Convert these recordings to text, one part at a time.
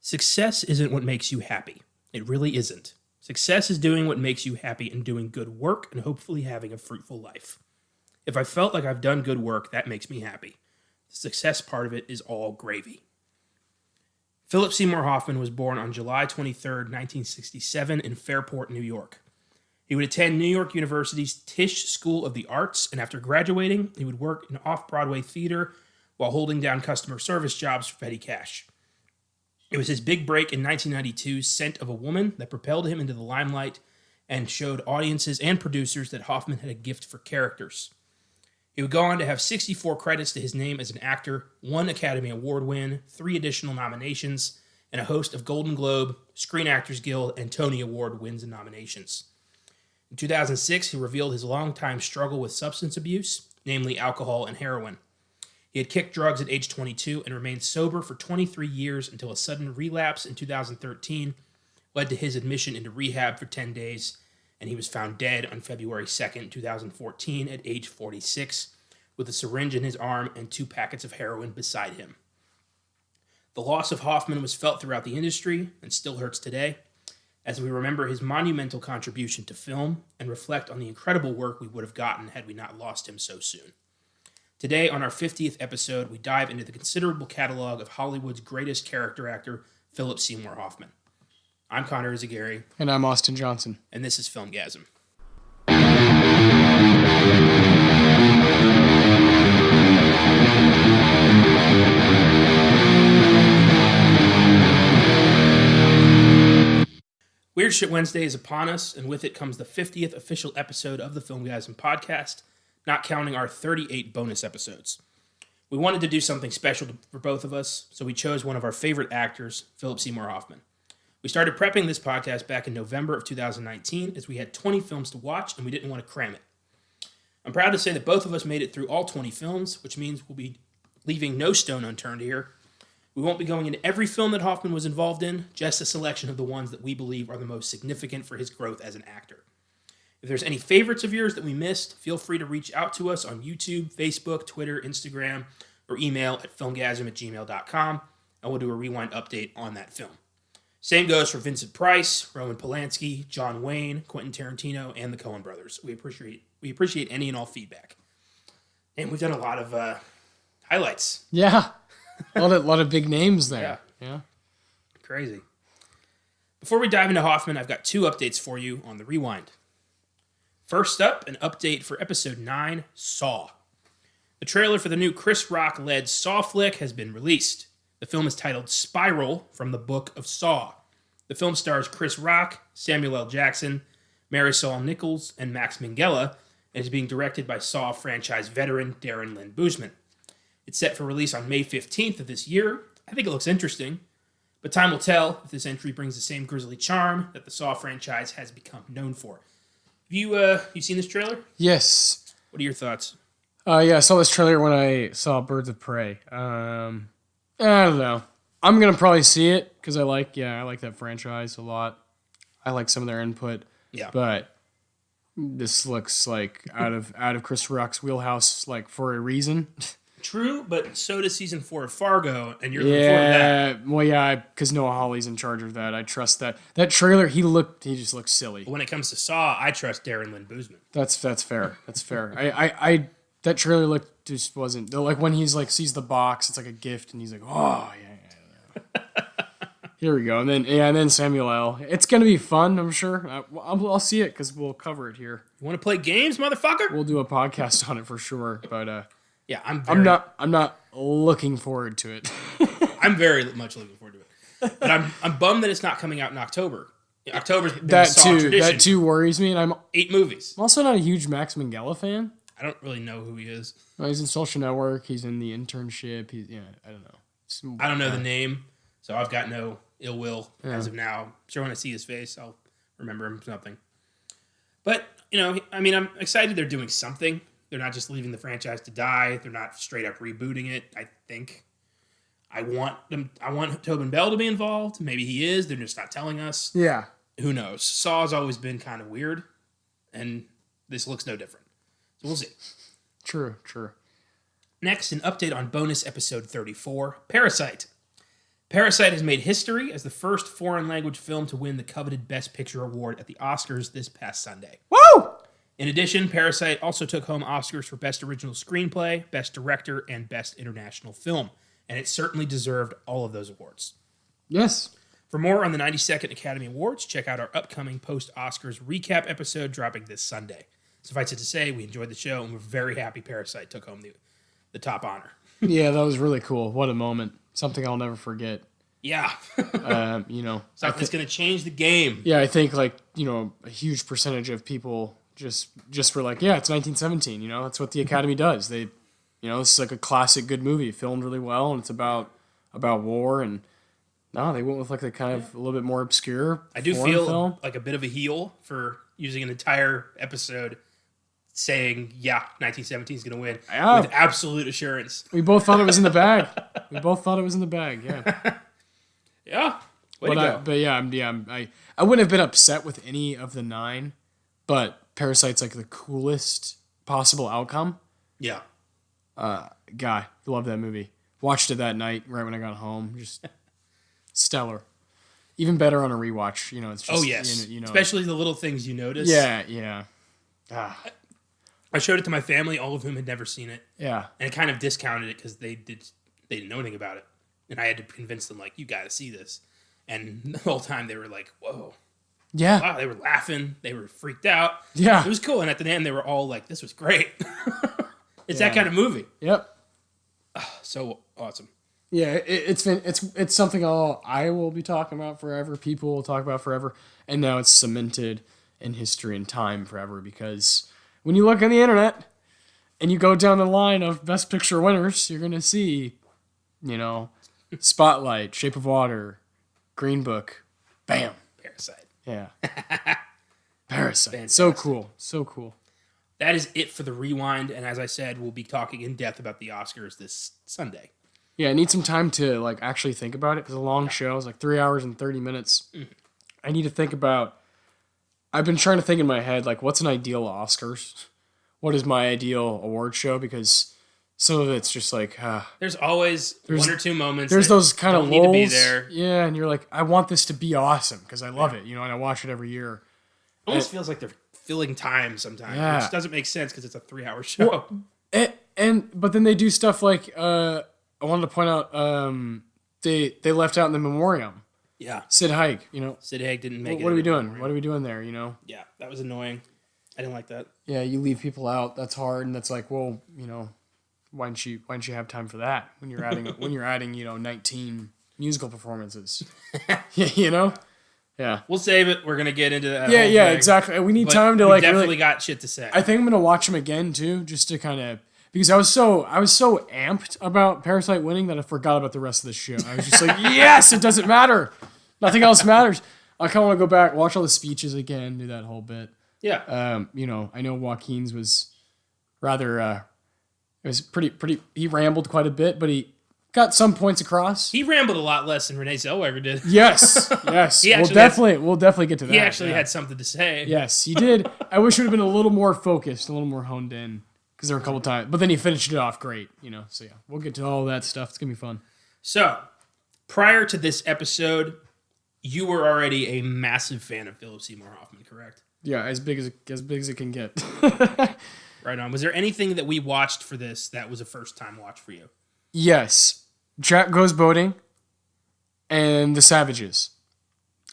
Success isn't what makes you happy. It really isn't. Success is doing what makes you happy and doing good work and hopefully having a fruitful life. If I felt like I've done good work, that makes me happy. The success part of it is all gravy. Philip Seymour Hoffman was born on July 23, 1967 in Fairport, New York. He would attend New York University's Tisch School of the Arts, and after graduating, he would work in off-Broadway theater while holding down customer service jobs for petty cash. It was his big break in 1992's Scent of a Woman that propelled him into the limelight and showed audiences and producers that Hoffman had a gift for characters. He would go on to have 64 credits to his name as an actor, 1 Academy Award win, 3 additional nominations, and a host of Golden Globe, Screen Actors Guild, and Tony Award wins and nominations. In 2006, he revealed his longtime struggle with substance abuse, namely alcohol and heroin. He had kicked drugs at age 22 and remained sober for 23 years until a sudden relapse in 2013 led to his admission into rehab for 10 days, and he was found dead on February 2nd, 2014 at age 46, with a syringe in his arm and 2 packets of heroin beside him. The loss of Hoffman was felt throughout the industry and still hurts today, as we remember his monumental contribution to film and reflect on the incredible work we would have gotten had we not lost him so soon. Today, on our 50th episode, we dive into the considerable catalog of Hollywood's greatest character actor, Philip Seymour Hoffman. I'm Connor Eyzaguirre. And I'm Austin Johnson. And this is Filmgazm. Weird Shit Wednesday is upon us, and with it comes the 50th official episode of the Filmgazm podcast, not counting our 38 bonus episodes. We wanted to do something special for both of us, so we chose one of our favorite actors, Philip Seymour Hoffman. We started prepping this podcast back in November of 2019 as we had 20 films to watch and we didn't want to cram it. I'm proud to say that both of us made it through all 20 films, which means we'll be leaving no stone unturned here. We won't be going into every film that Hoffman was involved in, just a selection of the ones that we believe are the most significant for his growth as an actor. If there's any favorites of yours that we missed, feel free to reach out to us on YouTube, Facebook, Twitter, Instagram, or email at filmgazm@gmail.com, and we'll do a rewind update on that film. Same goes for Vincent Price, Roman Polanski, John Wayne, Quentin Tarantino, and the Coen brothers. We appreciate any and all feedback. And we've done a lot of highlights. Yeah, a lot of big names there. Yeah. Crazy. Before we dive into Hoffman, I've got 2 updates for you on the rewind. First up, an update for episode 9, Saw. The trailer for the new Chris Rock-led Saw flick has been released. The film is titled Spiral from the Book of Saw. The film stars Chris Rock, Samuel L. Jackson, Marisol Nichols, and Max Minghella, and is being directed by Saw franchise veteran Darren Lynn Bousman. It's set for release on May 15th of this year. I think it looks interesting, but time will tell if this entry brings the same grisly charm that the Saw franchise has become known for. Have you seen this trailer? Yes. What are your thoughts? Yeah, I saw this trailer when I saw Birds of Prey. I don't know. I'm gonna probably see it because I like that franchise a lot. I like some of their input. Yeah. But this looks like out of Chris Rock's wheelhouse, like for a reason. True, but so does season 4 of Fargo, and you're looking forward to that. Well, yeah, because Noah Hawley's in charge of that. I trust that. That trailer, he just looked silly. But when it comes to Saw, I trust Darren Lynn Bousman. That's fair. That's fair. I that trailer just wasn't like when he's like sees the box, it's like a gift, and he's like, oh yeah. Here we go, and then Samuel L. It's gonna be fun, I'm sure. I'll see it because we'll cover it here. You want to play games, motherfucker? We'll do a podcast on it for sure, but yeah, I'm not looking forward to it. I'm very much looking forward to it, but I'm bummed that it's not coming out in October. October's been that a Saw tradition. That too worries me, and I'm 8 movies. I'm also not a huge Max Minghella fan. I don't really know who he is. Well, he's in Social Network. He's in The Internship. I don't know. I don't know the name, so I've got no ill will as of now. I'm sure when I see his face, I'll remember him something. But, I'm excited they're doing something. They're not just leaving the franchise to die. They're not straight up rebooting it, I think. I want Tobin Bell to be involved. Maybe he is. They're just not telling us. Yeah. Who knows? Saw's always been kind of weird, and this looks no different. So we'll see. True. Next, an update on bonus episode 34, Parasite. Parasite has made history as the first foreign language film to win the coveted Best Picture award at the Oscars this past Sunday. Woo! In addition, Parasite also took home Oscars for Best Original Screenplay, Best Director, and Best International Film, and it certainly deserved all of those awards. Yes. For more on the 92nd Academy Awards, check out our upcoming post-Oscars recap episode dropping this Sunday. Suffice it to say, we enjoyed the show, and we're very happy Parasite took home the top honor. Yeah, that was really cool. What a moment. Something I'll never forget. Yeah. Something's going to change the game. Yeah, I think a huge percentage of people just were like, yeah, it's 1917. That's what the Academy does. They, this is like a classic good movie, filmed really well, and it's about war. And no, they went with like the kind of a little bit more obscure. I do foreign feel film. like a bit of a heel for using an entire episode saying, 1917 is going to win with absolute assurance. We both thought it was in the bag. Yeah. Yeah. Way to go. I wouldn't have been upset with any of the 9, but Parasite's like the coolest possible outcome. Yeah. Guy, love that movie. Watched it that night right when I got home. Just stellar. Even better on a rewatch. It's just. Oh yes. Especially the little things you notice. Yeah. I showed it to my family, all of whom had never seen it. Yeah. And it kind of discounted it because they didn't know anything about it. And I had to convince them, like, you got to see this. And the whole time they were like, whoa. Yeah. Wow, they were laughing. They were freaked out. Yeah. It was cool. And at the end, they were all like, this was great. It's that kind of movie. Yep. So awesome. Yeah, it's something I will be talking about forever. People will talk about forever. And now it's cemented in history and time forever because when you look on the internet and you go down the line of Best Picture winners, you're going to see, Spotlight, Shape of Water, Green Book, bam. Parasite. Yeah. Parasite. Fantastic. So cool. That is it for the rewind. And as I said, we'll be talking in depth about the Oscars this Sunday. Yeah, I need some time to actually think about it because a long show is 3 hours and 30 minutes. Mm-hmm. I need to think about. I've been trying to think in my head what's an ideal Oscars? What is my ideal award show? Because some of it's just there's always one or two moments. There's those kind of lulls. Need to be there. Yeah, and you're like, I want this to be awesome because I love it, and I watch it every year. It almost feels like they're filling time sometimes, which doesn't make sense because it's a 3-hour show. Well, but then they do stuff like I wanted to point out they left out in the memoriam. Yeah. Sid Haig, Sid Haig didn't make it. What are we doing? What are we doing there, Yeah, that was annoying. I didn't like that. Yeah, you leave people out. That's hard, and that's why didn't you have time for that when you're adding 19 musical performances? Yeah. We'll save it. We're gonna get into that. Yeah, exactly. We need time to we definitely really, got shit to say. I think I'm gonna watch them again too, just to kind of. Because I was so amped about Parasite winning that I forgot about the rest of the show. I was just like, yes, it doesn't matter. Nothing else matters. I kind of want to go back, watch all the speeches again, do that whole bit. Yeah. I know Joaquin's was rather, it was pretty, he rambled quite a bit, but he got some points across. He rambled a lot less than Renee Zellweger did. Yes. We'll definitely get to that. He actually had something to say. Yes, he did. I wish it would have been a little more focused, a little more honed in. Because there were a couple times, but then he finished it off great, So yeah, we'll get to all that stuff. It's gonna be fun. So, prior to this episode, you were already a massive fan of Philip Seymour Hoffman, correct? Yeah, as big as it can get. Right on. Was there anything that we watched for this that was a first time watch for you? Yes, Jack Goes Boating, and The Savages.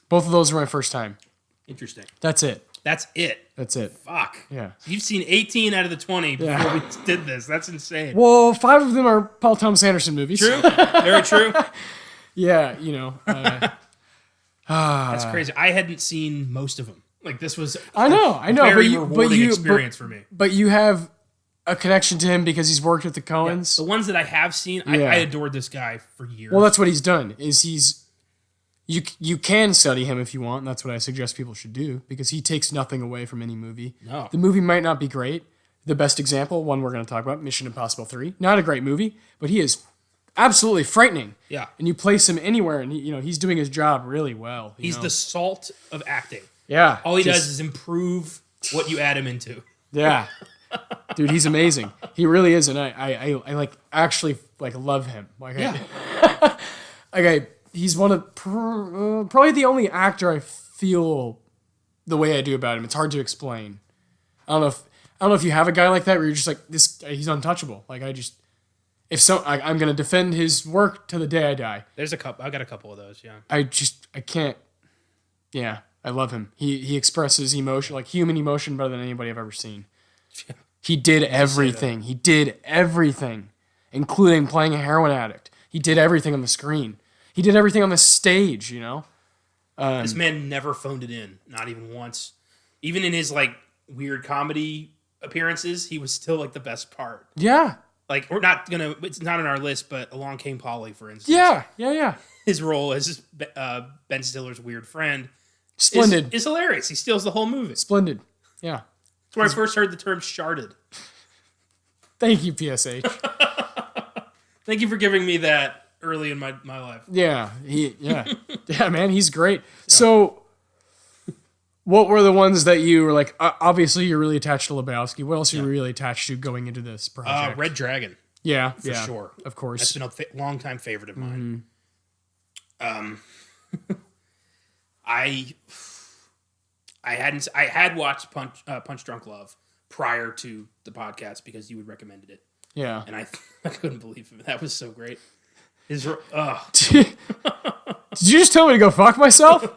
Both of those were my first time. Interesting. That's it. That's it. Fuck. Yeah. You've seen 18 out of the 20 before we did this. That's insane. Well, 5 of them are Paul Thomas Anderson movies. True. Very true. Yeah, That's crazy. I hadn't seen most of them. This was I know, very rewarding experience for me. But you have a connection to him because he's worked with the Coens. Yeah. The ones that I have seen, I adored this guy for years. Well, that's what he's done. You can study him if you want, and that's what I suggest people should do, because he takes nothing away from any movie. No. The movie might not be great. The best example, one we're going to talk about, Mission Impossible 3. Not a great movie, but he is absolutely frightening. Yeah. And you place him anywhere, and he's doing his job really well. He's the salt of acting. Yeah. All he does is improve what you add him into. Yeah. Dude, he's amazing. He really is, and I actually love him. he's one of probably the only actor I feel the way I do about him. It's hard to explain. I don't know if you have a guy like that where you're just like this. He's untouchable. Like I'm gonna defend his work to the day I die. There's a couple. I got a couple of those. Yeah. I can't. Yeah, I love him. He expresses emotion, like human emotion, better than anybody I've ever seen. Yeah. He did everything. He did everything, including playing a heroin addict. He did everything on the screen. He did everything on the stage. You know. This man never phoned it in, not even once. Even in his like weird comedy appearances, he was still like the best part. Yeah. Like we're not gonna. It's not on our list, but Along Came Polly, for instance. Yeah. His role as Ben Stiller's weird friend, Splendid. Is hilarious. He steals the whole movie. Splendid. Yeah. That's where I first heard the term "sharded." Thank you, PSH. Thank you for giving me that early in my life. Yeah. Yeah, man, he's great. Yeah. So, what were the ones that you were like? Obviously, you're really attached to Lebowski. What else are you really attached to going into this project? Red Dragon. Yeah, for sure. Of course, that's been a long time favorite of mine. I had watched Punch Drunk Love prior to the podcast because you had recommended it. Yeah, and I couldn't believe it. That was so great. Did you just tell me to go fuck myself?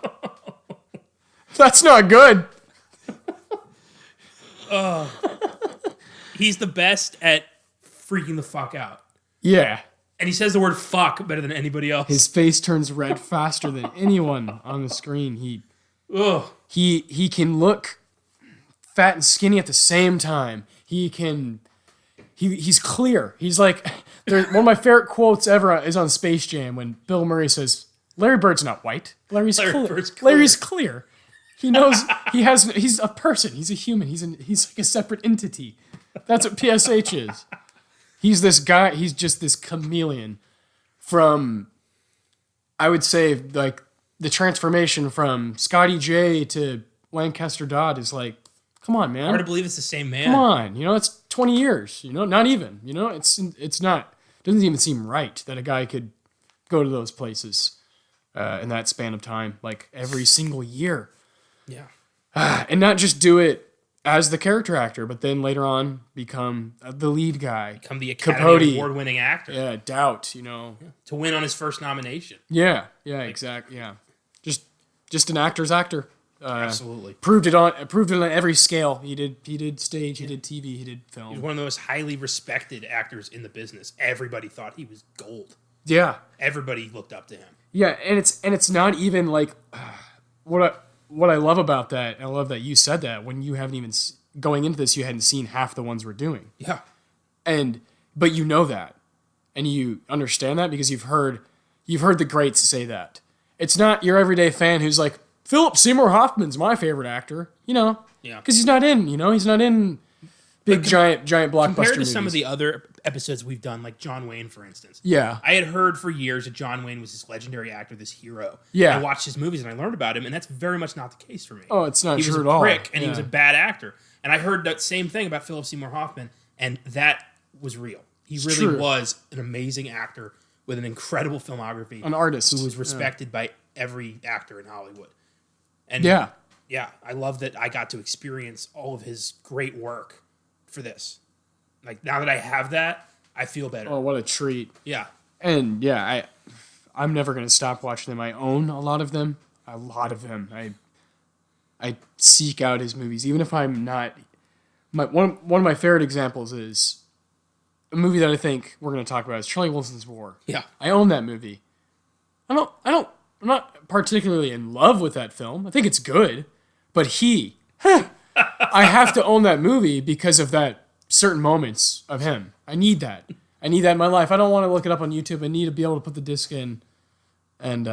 That's not good. He's the best at freaking the fuck out. Yeah. And he says the word fuck better than anybody else. His face turns red faster than anyone on the screen. He can look fat and skinny at the same time. He's clear. He's like, one of my favorite quotes ever is on Space Jam when Bill Murray says, Larry Bird's not white. Larry's clear. Larry's clear. He knows he's a person. He's a human. He's like a separate entity. That's what PSH is. He's this guy. He's just this chameleon from, I would say, like the transformation from Scotty J to Lancaster Dodd is like, come on, man. Hard to believe it's the same man. Come on, it's 20 years. Not even. It's not. It doesn't even seem right that a guy could go to those places in that span of time, like every single year. Yeah. And not just do it as the character actor, but then later on become the lead guy. Become the Academy Capote. Award-winning actor. Yeah, Doubt, To win on his first nomination. Yeah, exactly. Yeah. Just an actor's actor. Absolutely. Proved it on every scale. He did stage, he did TV, he did film. He was one of the most highly respected actors in the business. Everybody thought he was gold. Yeah. Everybody looked up to him. Yeah, and it's not even like what I love about that, and I love that you said that when you haven't even going into this, you hadn't seen half the ones we're doing. Yeah. But you know that, and you understand that because you've heard the greats say that. It's not your everyday fan who's like, Philip Seymour Hoffman's my favorite actor, Yeah. Because he's not in big giant blockbuster compared to movies. some of the other episodes we've done, like John Wayne, for instance. Yeah. I had heard for years that John Wayne was this legendary actor, this hero. Yeah. I watched his movies and I learned about him, and that's very much not the case for me. Oh, it's not he true was at a all. prick, and Yeah. he was a bad actor. And I heard that same thing about Philip Seymour Hoffman, and that was real. He really was an amazing actor with an incredible filmography. An artist. Who was respected by every actor in Hollywood. And yeah, I love that I got to experience all of his great work for this. Like, now that I have that, I feel better. Oh, what a treat. Yeah. And yeah, I'm never going to stop watching them. I own a lot of them. I seek out his movies, even if I'm not. One of my favorite examples is a movie that I think we're going to talk about is Charlie Wilson's War. Yeah. I own that movie. I'm not particularly in love with that film. I think it's good, but I have to own that movie because of that certain moments of him. I need that. in my life. I don't want to look it up on YouTube. I need to be able to put the disc in and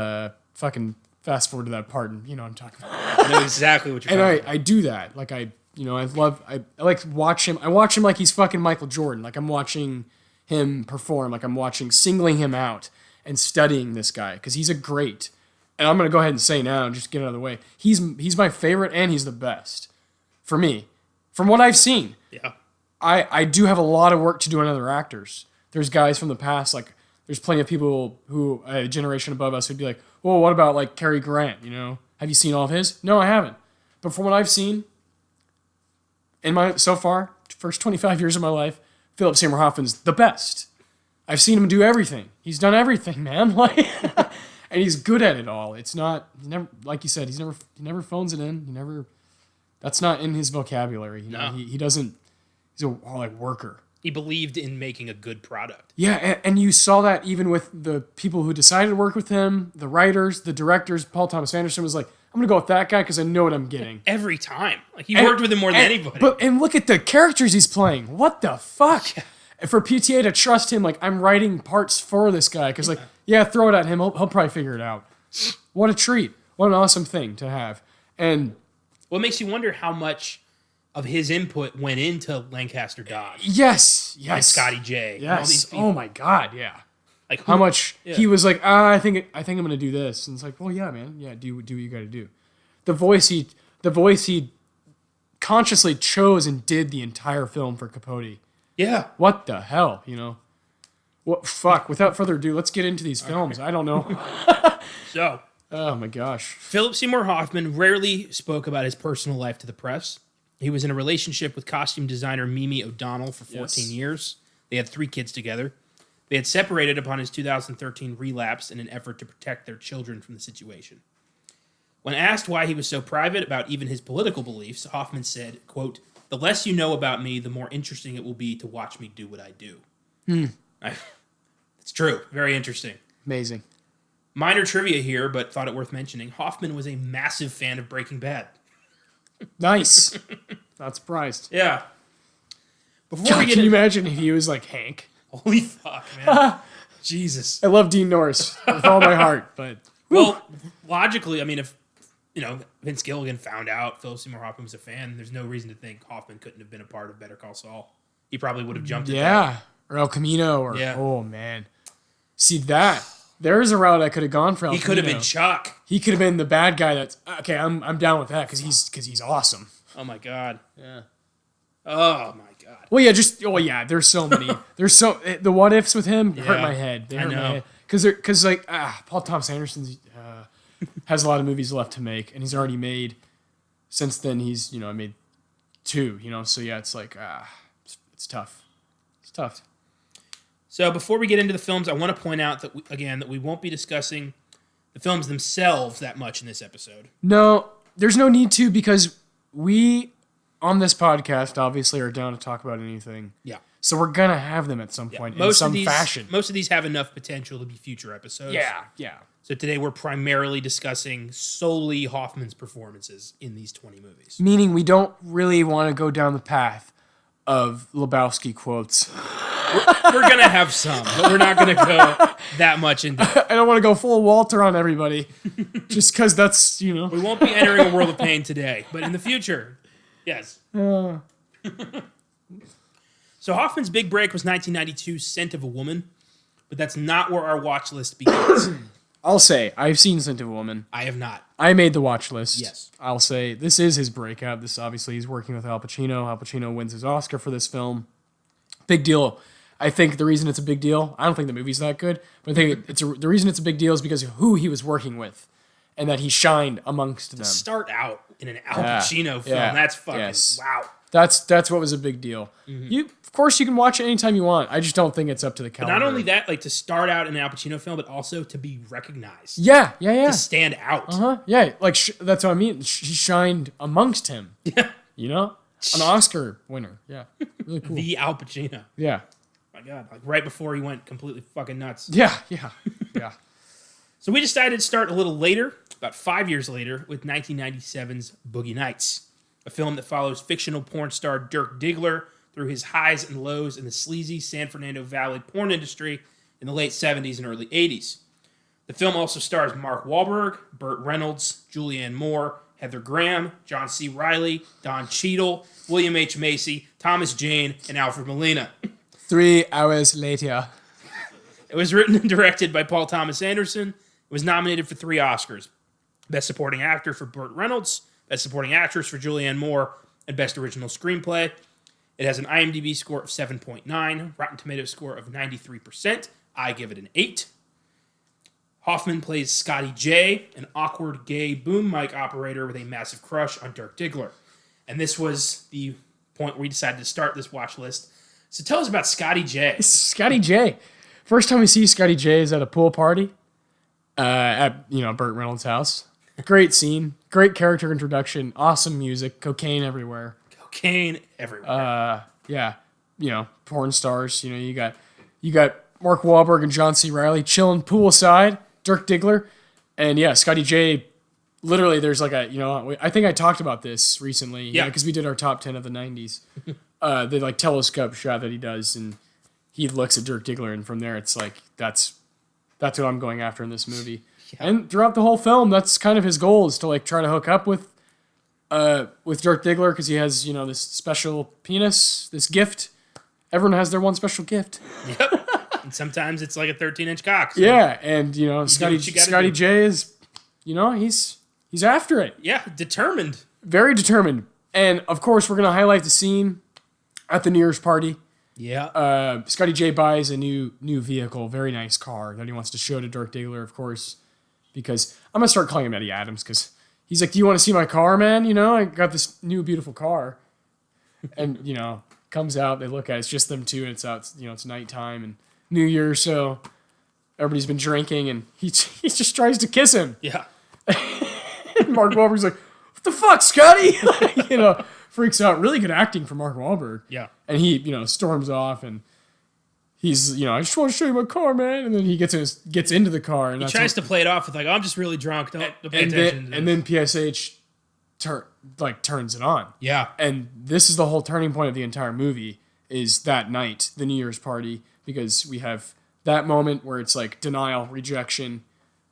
fucking fast forward to that part, and you know what I'm talking about. I know exactly what you're talking about. And I do that. Like I like to watch him. I watch him like he's fucking Michael Jordan. Like I'm watching him perform. Like I'm singling him out and studying this guy because he's a great. And I'm gonna go ahead and say now, and just get it out of the way. He's my favorite, and he's the best for me, from what I've seen. Yeah. I do have a lot of work to do on other actors. There's guys from the past, like there's plenty of people who a generation above us would be like, well, what about like Cary Grant? You know, have you seen all of his? No, I haven't. But from what I've seen so far, first 25 years of my life, Philip Seymour Hoffman's the best. I've seen him do everything. He's done everything, man. Like, and he's good at it all. It's not never like you said. He never phones it in. That's not in his vocabulary. You know, he doesn't. He's a like worker. He believed in making a good product. Yeah, and you saw that even with the people who decided to work with him, the writers, the directors. Paul Thomas Anderson was like, I'm going to go with that guy because I know what I'm getting. Every time. Like, he worked with him more than anybody. And look at the characters he's playing. What the fuck? Yeah. And for PTA to trust him, like, I'm writing parts for this guy. Because, like, yeah, throw it at him. He'll probably figure it out. What a treat. What an awesome thing to have. And what makes you wonder how much of his input went into Lancaster Dodge. Yes. And Scotty J. Yes. And all these people. Oh, my God, yeah. Like how much he was like, I think I'm gonna do this, and it's like, well, yeah, man, yeah, do what you got to do. The voice he consciously chose and did the entire film for Capote. Yeah. What the hell, you know? What fuck? Without further ado, let's get into these films. I don't know. So. Oh my gosh. Philip Seymour Hoffman rarely spoke about his personal life to the press. He was in a relationship with costume designer Mimi O'Donnell for 14 years. They had 3 kids together. They had separated upon his 2013 relapse in an effort to protect their children from the situation. When asked why he was so private about even his political beliefs, Hoffman said, quote, "The less you know about me, the more interesting it will be to watch me do what I do." It's true. Very interesting. Amazing. Minor trivia here, but thought it worth mentioning. Hoffman was a massive fan of Breaking Bad. Nice. Not surprised. Yeah. Can you imagine if he was like Hank? Holy fuck, man. Jesus. I love Dean Norris with all my heart, but... Well, logically, I mean, if, Vince Gilligan found out Philip Seymour Hoffman was a fan, there's no reason to think Hoffman couldn't have been a part of Better Call Saul. He probably would have jumped in. Yeah. Or El Camino, or... Yeah. Oh, man. See, there's a route I could have gone for El Camino. He could have been Chuck. He could have been the bad guy that's... Okay, I'm down with that, because he's awesome. Oh, my God. Yeah. Oh, my God. Well, yeah, there's so many. The what ifs with him hurt my head. They hurt my head. Because Paul Thomas Anderson has a lot of movies left to make, and he's already made, since then he's, made 2, so yeah, it's like, it's tough. It's tough. So before we get into the films, I want to point out that we won't be discussing the films themselves that much in this episode. No, there's no need to, because we... on this podcast, obviously, are down to talk about anything. Yeah. So we're going to have them at some point in some fashion. Most of these have enough potential to be future episodes. Yeah. So today we're primarily discussing solely Hoffman's performances in these 20 movies. Meaning we don't really want to go down the path of Lebowski quotes. We're going to have some, but we're not going to go that much into it. I don't want to go full Walter on everybody. Just because that's, We won't be entering a world of pain today, but in the future... Yes. So Hoffman's big break was 1992's Scent of a Woman, but that's not where our watch list begins. I'll say, I've seen Scent of a Woman. I have not. I made the watch list. Yes. I'll say, this is his breakout. This, obviously, he's working with Al Pacino. Al Pacino wins his Oscar for this film. Big deal. I think the reason it's a big deal, I don't think the movie's that good, but I think the reason it's a big deal is because of who he was working with. And that he shined amongst them. To start out in an Al Pacino film, that's fucking wow. That's what was a big deal. Mm-hmm. Of course, you can watch it anytime you want. I just don't think it's up to the caliber. But not only that, like to start out in an Al Pacino film, but also to be recognized. Yeah. To stand out. Yeah, like that's what I mean. He shined amongst him. Yeah. An Oscar winner. Yeah, really cool. The Al Pacino. Yeah. My God, like right before he went completely fucking nuts. Yeah. So we decided to start a little later, about 5 years later, with 1997's Boogie Nights, a film that follows fictional porn star Dirk Diggler through his highs and lows in the sleazy San Fernando Valley porn industry in the late 70s and early 80s. The film also stars Mark Wahlberg, Burt Reynolds, Julianne Moore, Heather Graham, John C. Reilly, Don Cheadle, William H. Macy, Thomas Jane, and Alfred Molina. 3 hours later. It was written and directed by Paul Thomas Anderson. It was nominated for 3 Oscars. Best Supporting Actor for Burt Reynolds, Best Supporting Actress for Julianne Moore, and Best Original Screenplay. It has an IMDb score of 7.9, Rotten Tomatoes score of 93%, I give it an 8. Hoffman plays Scotty J, an awkward gay boom mic operator with a massive crush on Dirk Diggler. And this was the point where we decided to start this watch list. So tell us about Scotty J. Scotty J. First time we see Scotty J is at a pool party at Burt Reynolds' house. Great scene, great character introduction, awesome music, cocaine everywhere. Yeah, porn stars. You got Mark Wahlberg and John C. Reilly chilling poolside. Dirk Diggler, and yeah, Scotty J. Literally, there's like I think I talked about this recently. Yeah, because we did our top 10 of the '90s. The like telescope shot that he does, and he looks at Dirk Diggler, and from there it's like that's what I'm going after in this movie. Yeah. And throughout the whole film, that's kind of his goal, is to like try to hook up with Dirk Diggler, because he has this special penis, this gift. Everyone has their one special gift. Yep. And sometimes it's like a 13-inch cock. So yeah, and Scotty J is, he's after it. Yeah, determined. Very determined. And of course, we're gonna highlight the scene at the New Year's party. Yeah. Scotty J buys a new vehicle, very nice car that he wants to show to Dirk Diggler, of course, because I'm gonna start calling him Eddie Adams, because he's like, "Do you want to see my car, man? I got this new beautiful car." And comes out, they look at it, it's just them two, and it's out. It's nighttime and New Year, so everybody's been drinking, and he just tries to kiss him. Yeah. And Mark Wahlberg's like, "What the fuck, Scotty?" Freaks out. Really good acting from Mark Wahlberg. Yeah. And he, storms off, and he's, "I just want to show you my car, man." And then he gets into the car, and he tries to play it off with like, "Oh, I'm just really drunk. Don't pay attention." And then PSH turns it on. Yeah. And this is the whole turning point of the entire movie, is that night, the New Year's party. Because we have that moment where it's like denial, rejection.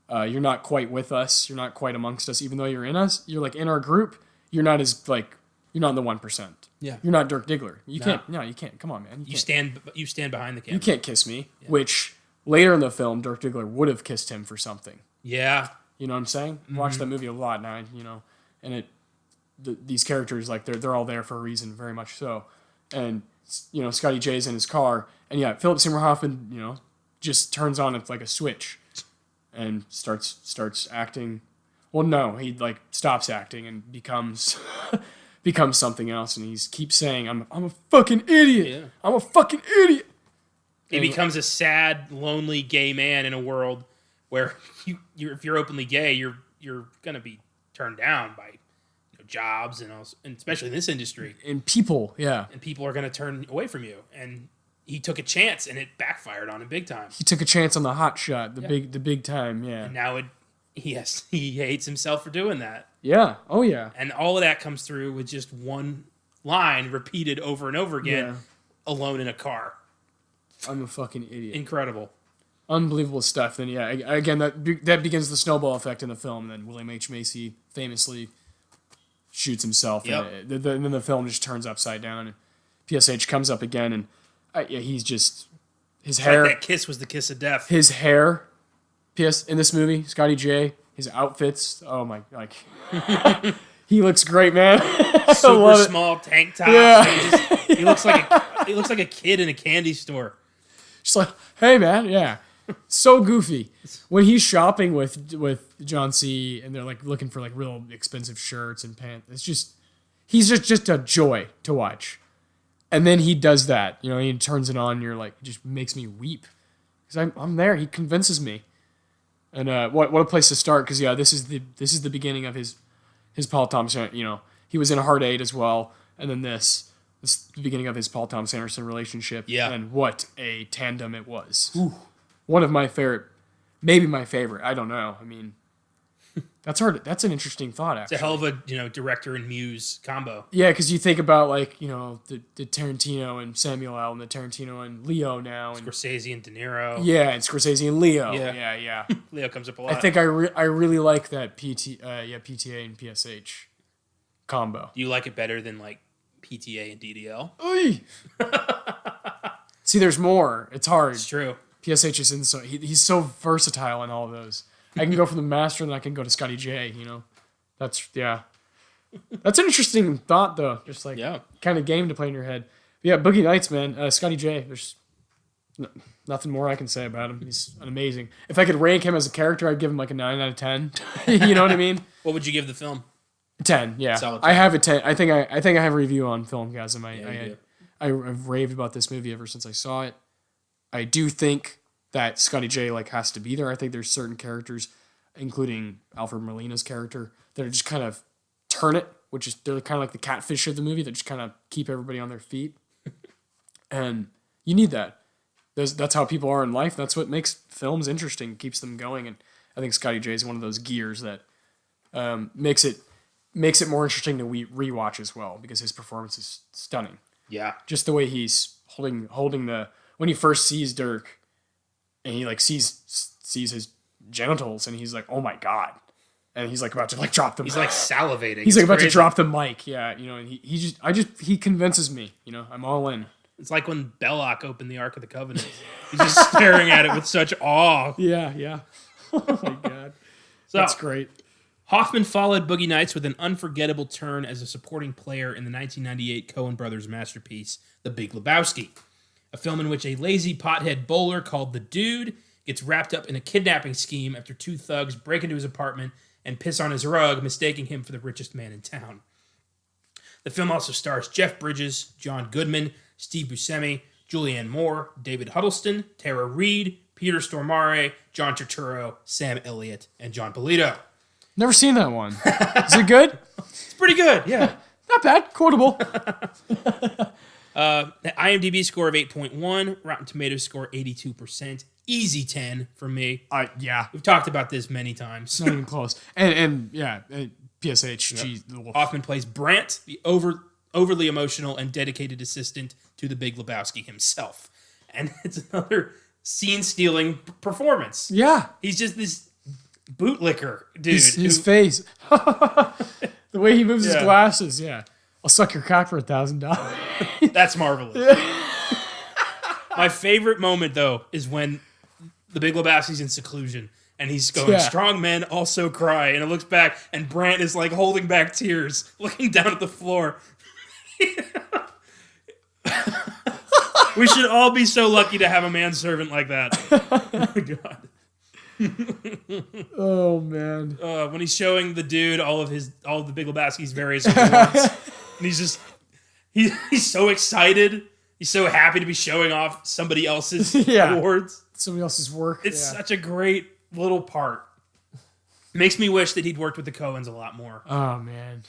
You're not quite with us. You're not quite amongst us, even though you're in us. You're like in our group. You're not you're not in the 1%. Yeah. You're not Dirk Diggler. You can't. Come on, man. You stand behind the camera. You can't kiss me. Yeah. Which later in the film, Dirk Diggler would have kissed him for something. Yeah. You know what I'm saying? Mm-hmm. Watch that movie a lot now. And these characters, like they're all there for a reason, very much so. And Scotty J's in his car. And yeah, Philip Seymour Hoffman, just turns on it like a switch, and starts acting. Well, no, he like stops acting and becomes something else, and he keeps saying, "I'm a fucking idiot. Yeah. I'm a fucking idiot." He becomes a sad, lonely gay man in a world where if you're openly gay, you're gonna be turned down by jobs and especially in this industry. And people, yeah. And people are gonna turn away from you. And he took a chance, and it backfired on him big time. He took a chance on the hot shot, the big time, yeah. And now he hates himself for doing that. Yeah. Oh yeah. And all of that comes through with just one line repeated over and over again, alone in a car. I'm a fucking idiot. Incredible. Unbelievable stuff. Then yeah, again that begins the snowball effect in the film. And then William H. Macy famously shoots himself. Yep. And then the film just turns upside down. And PSH comes up again, and he's just his hair. Like that kiss was the kiss of death. His hair, in this movie, Scotty J. His outfits. Oh my, he looks great, man. Super small tank top. Yeah. He looks like a kid in a candy store. Just like, hey man, yeah. So goofy. When he's shopping with John C. and they're like looking for like real expensive shirts and pants, he's just a joy to watch. And then he does that, he turns it on, and you're like, it just makes me weep. Because I'm there. He convinces me. And what a place to start, because yeah, this is the beginning of his Paul Thomas. He was in Hard 8 as well, and then this is the beginning of his Paul Thomas Anderson relationship. Yeah. And what a tandem it was. Ooh. One of my favorite, maybe my favorite. I don't know. I mean, that's hard. That's an interesting thought, actually. It's a hell of a director and muse combo. Yeah, because you think about the Tarantino and Samuel L. and the Tarantino and Leo now. And Scorsese and De Niro. Yeah, and Scorsese and Leo. Yeah. Yeah. Leo comes up a lot. I think I really like that PTA and PSH combo. Do you like it better than like PTA and DDL? Oy! See, there's more. It's hard. It's true. PSH is he's so versatile in all of those. I can go from the Master, and I can go to Scotty J. That's an interesting thought, though. Just kind of game to play in your head. But yeah, Boogie Nights, man. Scotty J. Nothing more I can say about him. He's amazing. If I could rank him as a character, I'd give him like a 9 out of 10. You know what I mean? What would you give the film? 10, yeah. Solid 10. I have a 10. I think I have a review on Filmgazm. Yeah, I've raved about this movie ever since I saw it. I do think that Scotty J has to be there. I think there's certain characters, including Alfred Molina's character, that are just kind of turn it, which is they're kind of like the catfish of the movie that just kind of keep everybody on their feet. And you need that. That's how people are in life. That's what makes films interesting, keeps them going. And I think Scotty J is one of those gears that makes it more interesting to rewatch as well, because his performance is stunning. Yeah. Just the way he's holding the when he first sees Dirk, and he like sees his genitals, and he's like, oh my God. And he's like about to like drop the mic. He's like salivating. He's like about to drop the mic. Yeah. And he convinces me, I'm all in. It's like when Belloc opened the Ark of the Covenant. He's just staring at it with such awe. Yeah. Oh my God. So, that's great. Hoffman followed Boogie Nights with an unforgettable turn as a supporting player in the 1998 Coen brothers masterpiece, The Big Lebowski, a film in which a lazy pothead bowler called The Dude gets wrapped up in a kidnapping scheme after two thugs break into his apartment and piss on his rug, mistaking him for the richest man in town. The film also stars Jeff Bridges, John Goodman, Steve Buscemi, Julianne Moore, David Huddleston, Tara Reid, Peter Stormare, John Turturro, Sam Elliott, and John Polito. Never seen that one. Is it good? It's pretty good, yeah. Not bad. Quotable. IMDb score of 8.1, Rotten Tomatoes score 82%. Easy 10 for me. Yeah. We've talked about this many times. Not even close. And PSH. Yep. Geez, the wolf. Hoffman plays Brant, the overly emotional and dedicated assistant to the Big Lebowski himself. And it's another scene-stealing performance. Yeah. He's just this bootlicker dude. His face. The way he moves his glasses, yeah. I'll suck your cock for $1,000. That's marvelous. My favorite moment, though, is when the Big Lebowski's in seclusion and he's going, strong men also cry. And it looks back and Brant is like holding back tears, looking down at the floor. We should all be so lucky to have a manservant like that. Oh, my God. Oh, man. When he's showing the dude all of the Big Lebowski's various awards. And he's so excited. He's so happy to be showing off somebody else's awards. Somebody else's work. It's such a great little part. Makes me wish that he'd worked with the Coens a lot more. Oh, man.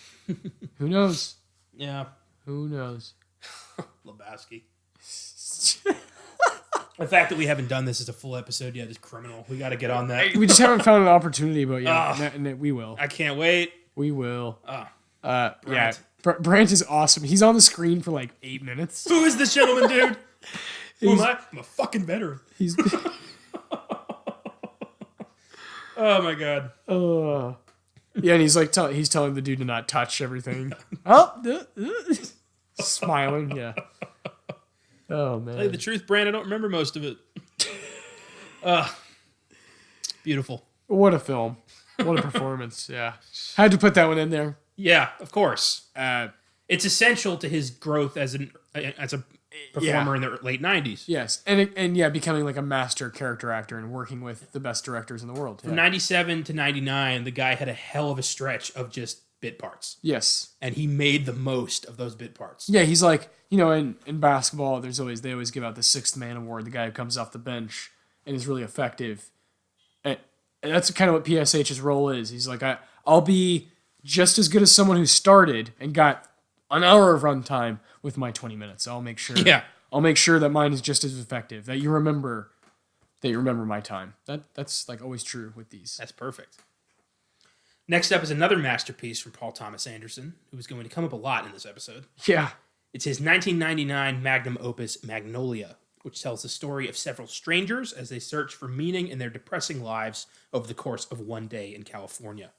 Who knows? Yeah. Who knows? Lebowski. The fact that we haven't done this as a full episode yet is criminal. We got to get on that. We just haven't found an opportunity, but we will. I can't wait. We will. Brant. Yeah. Brant is awesome. He's on the screen for like 8 minutes. Who is this gentleman, dude? Who am I? I'm a fucking veteran. He's. Oh my God. Yeah, and he's like he's telling the dude to not touch everything. Smiling, yeah. Oh man. Tell you the truth, Brand, I don't remember most of it. Beautiful. What a film. What a performance. Yeah. Had to put that one in there. Yeah, of course. It's essential to his growth as a performer in the late 90s. Yes. And becoming like a master character actor and working with the best directors in the world. From 97 to 99, the guy had a hell of a stretch of just bit parts. Yes. And he made the most of those bit parts. Yeah, he's like, in basketball, they always give out the sixth man award, the guy who comes off the bench and is really effective. And that's kind of what PSH's role is. He's like, I'll be just as good as someone who started and got an hour of runtime with my 20 minutes. I'll make sure. Yeah. I'll make sure that mine is just as effective. That you remember my time. That's like always true with these. That's perfect. Next up is another masterpiece from Paul Thomas Anderson, who is going to come up a lot in this episode. Yeah. It's his 1999 magnum opus, Magnolia, which tells the story of several strangers as they search for meaning in their depressing lives over the course of one day in California.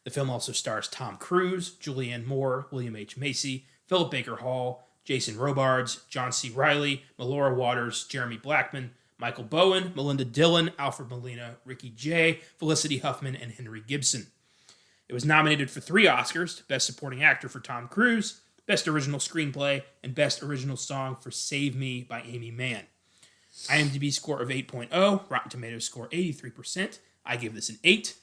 The film also stars Tom Cruise, Julianne Moore, William H. Macy, Philip Baker Hall, Jason Robards, John C. Reilly, Melora Waters, Jeremy Blackman, Michael Bowen, Melinda Dillon, Alfred Molina, Ricky Jay, Felicity Huffman, and Henry Gibson. It was nominated for 3 Oscars, Best Supporting Actor for Tom Cruise, Best Original Screenplay, and Best Original Song for Save Me by Amy Mann. IMDb score of 8.0, Rotten Tomatoes score 83%. I give this an 8.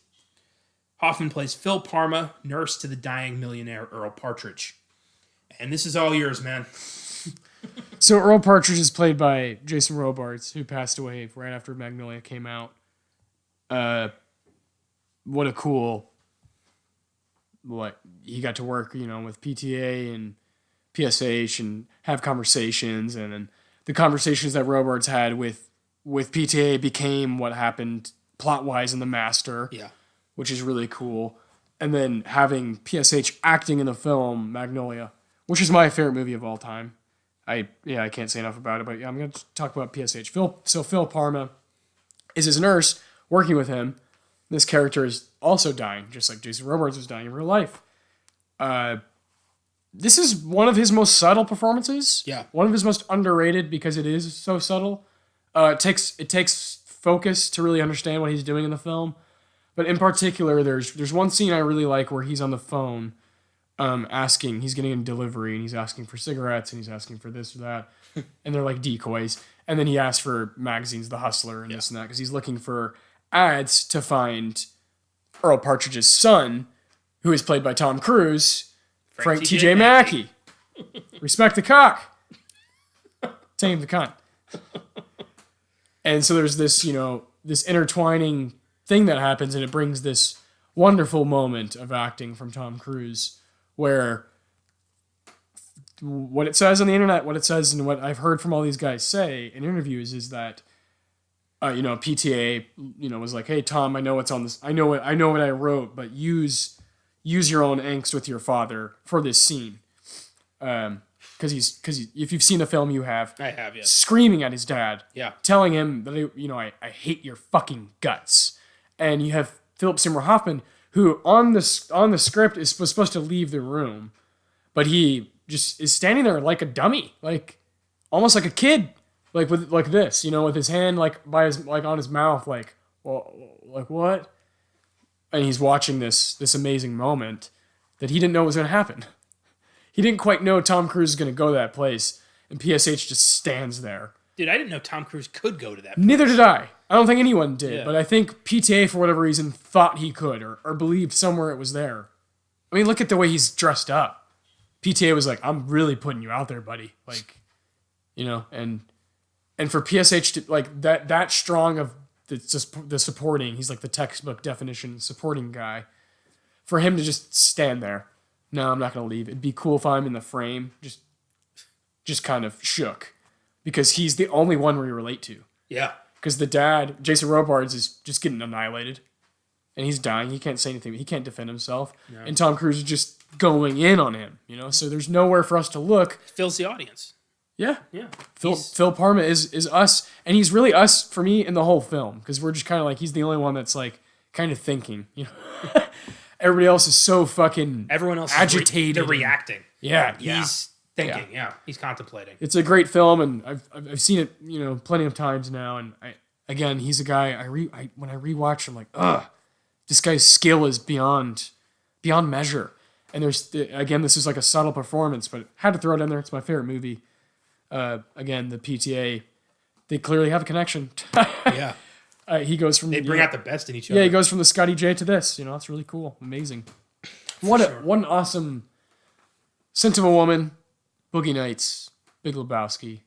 Hoffman plays Phil Parma, nurse to the dying millionaire Earl Partridge. And this is all yours, man. So Earl Partridge is played by Jason Robards, who passed away right after Magnolia came out. What a cool... he got to work, with PTA and PSH and have conversations, and then the conversations that Robards had with PTA became what happened plot-wise in The Master. Yeah. Which is really cool. And then having PSH acting in the film Magnolia, which is my favorite movie of all time. I can't say enough about it, but I'm going to talk about PSH. Phil Parma is his nurse working with him. This character is also dying, just like Jason Robards was dying in real life. This is one of his most subtle performances. Yeah. One of his most underrated because it is so subtle. It takes focus to really understand what he's doing in the film. But in particular, there's one scene I really like where he's on the phone he's getting a delivery, and he's asking for cigarettes, and he's asking for this or that, and they're like decoys. And then he asks for magazines, The Hustler, and this and that, because he's looking for ads to find Earl Partridge's son, who is played by Tom Cruise, Frank T.J. Mackey. Respect the cock. Tame the cunt. And so there's this, this intertwining thing that happens, and it brings this wonderful moment of acting from Tom Cruise where what it says on the internet, what it says and what I've heard from all these guys say in interviews is that PTA was like, hey Tom, I know what's on this, I know what I wrote, but use your own angst with your father for this scene, because if you've seen the film, you have. I have, yes. Screaming at his dad, yeah, telling him that I hate your fucking guts. And you have Philip Seymour Hoffman, who on the script was supposed to leave the room, but he just is standing there like a dummy, like almost like a kid, like with like this, with his hand on his mouth, like, well, like what? And he's watching this amazing moment that he didn't know was going to happen. He didn't quite know Tom Cruise is going to go to that place, and PSH just stands there. Dude, I didn't know Tom Cruise could go to that place. Neither did I. I don't think anyone did, Yeah. but I think PTA, for whatever reason, thought he could or believed somewhere it was there. I mean, look at the way he's dressed up. PTA was like, I'm really putting you out there, buddy. Like, and for PSH to, like, that strong of the supporting, he's like the textbook definition supporting guy. For him to just stand there, no, I'm not going to leave. It'd be cool if I'm in the frame, just kind of shook. Because he's the only one we relate to. Yeah. Because the dad, Jason Robards, is just getting annihilated. And he's dying. He can't say anything. He can't defend himself. No. And Tom Cruise is just going in on him, So there's nowhere for us to look. He fills the audience. Yeah. Yeah. Phil Parma is us. And he's really us for me in the whole film. Because we're just kind of like, he's the only one that's like kind of thinking, Everybody else is so fucking everyone else agitated. They're reacting. Yeah. He's thinking, yeah. He's contemplating. It's a great film, and I've seen it, plenty of times now. And he's a guy when I rewatch, I'm like, ugh, this guy's skill is beyond measure. And this is like a subtle performance, but had to throw it in there. It's my favorite movie. Again, the PTA, they clearly have a connection. Yeah. He goes from they bring out the best in each other. Yeah, he goes from the Scotty J to this. It's really cool, amazing. What an awesome Scent of a Woman. Boogie Nights, Big Lebowski,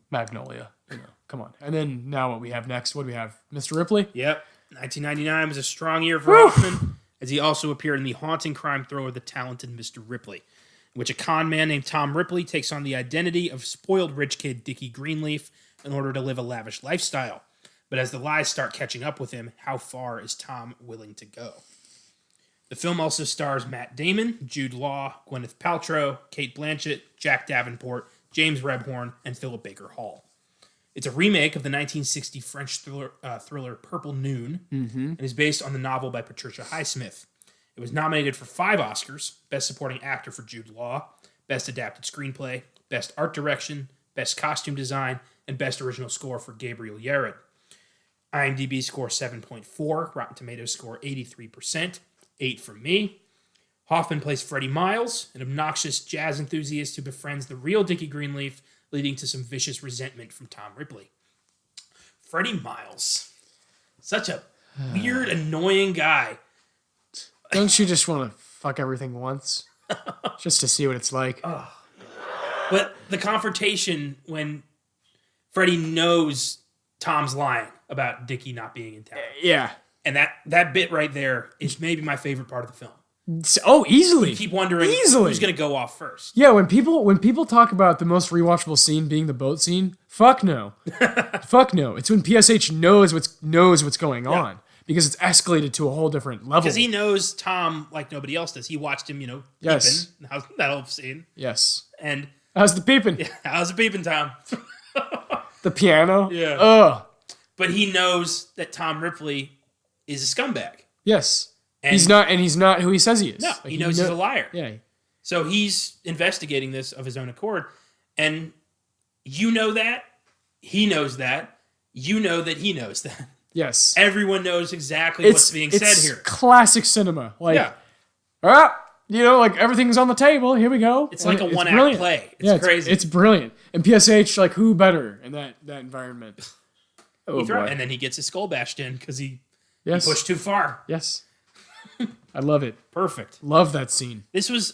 Magnolia. Come on. And then now what we have next? What do we have? Mr. Ripley? Yep. 1999 was a strong year for Hoffman, as he also appeared in the haunting crime thriller The Talented Mr. Ripley, in which a con man named Tom Ripley takes on the identity of spoiled rich kid Dickie Greenleaf in order to live a lavish lifestyle. But as the lies start catching up with him, how far is Tom willing to go? The film also stars Matt Damon, Jude Law, Gwyneth Paltrow, Cate Blanchett, Jack Davenport, James Rebhorn, and Philip Baker Hall. It's a remake of the 1960 French thriller Purple Noon, and is based on the novel by Patricia Highsmith. It was nominated for 5 Oscars: Best Supporting Actor for Jude Law, Best Adapted Screenplay, Best Art Direction, Best Costume Design, and Best Original Score for Gabriel Yared. IMDb score 7.4, Rotten Tomatoes score 83%. 8 from me. Hoffman plays Freddie Miles, an obnoxious jazz enthusiast who befriends the real Dickie Greenleaf, leading to some vicious resentment from Tom Ripley. Freddie Miles. Such a weird, annoying guy. Don't you just want to fuck everything once? Just to see what it's like? But the confrontation when Freddie knows Tom's lying about Dickie not being in town. Yeah. And that bit right there is maybe my favorite part of the film. Oh, easily. You keep wondering who's going to go off first. Yeah, when people talk about the most rewatchable scene being the boat scene, fuck no. Fuck no. It's when PSH knows what's going on. Because it's escalated to a whole different level. Because he knows Tom like nobody else does. He watched him, yes. peeping. How's that whole scene? Yes. And how's the peeping? Yeah, how's the peeping, Tom? The piano? Yeah. Ugh. But he knows that Tom Ripley is a scumbag. Yes. And he's not who he says he is. No, he knows he's a liar. Yeah. So he's investigating this of his own accord. And you know that. He knows that. You know that he knows that. Yes. Everyone knows exactly what's being said here. Classic cinema. Like, everything's on the table. Here we go. It's like a one-act play. It's crazy. It's brilliant. And PSH, like, who better in that environment? Oh, boy. And then he gets his skull bashed in because he Yes. Pushed too far. Yes. I love it. Perfect. Love that scene.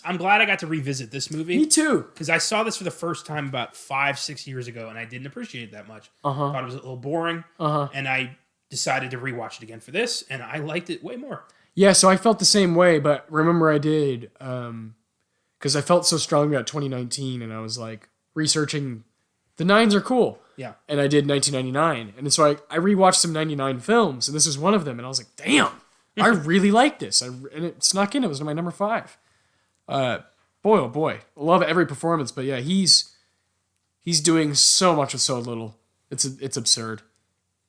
I'm glad I got to revisit this movie. Me too. Because I saw this for the first time about 5-6 years ago, and I didn't appreciate it that much. Thought it was a little boring. And I decided to rewatch it again for this, and I liked it way more. Yeah, so I felt the same way, but remember I did, because I felt so strongly about 2019, and I was like researching, the 9s are cool. Yeah. And I did 1999, and so I rewatched some 99 films, and this is one of them, and I was like, damn, I really like this. And it snuck in, it was my number 5. Boy, oh boy. I love every performance, but yeah, he's doing so much with so little. It's absurd.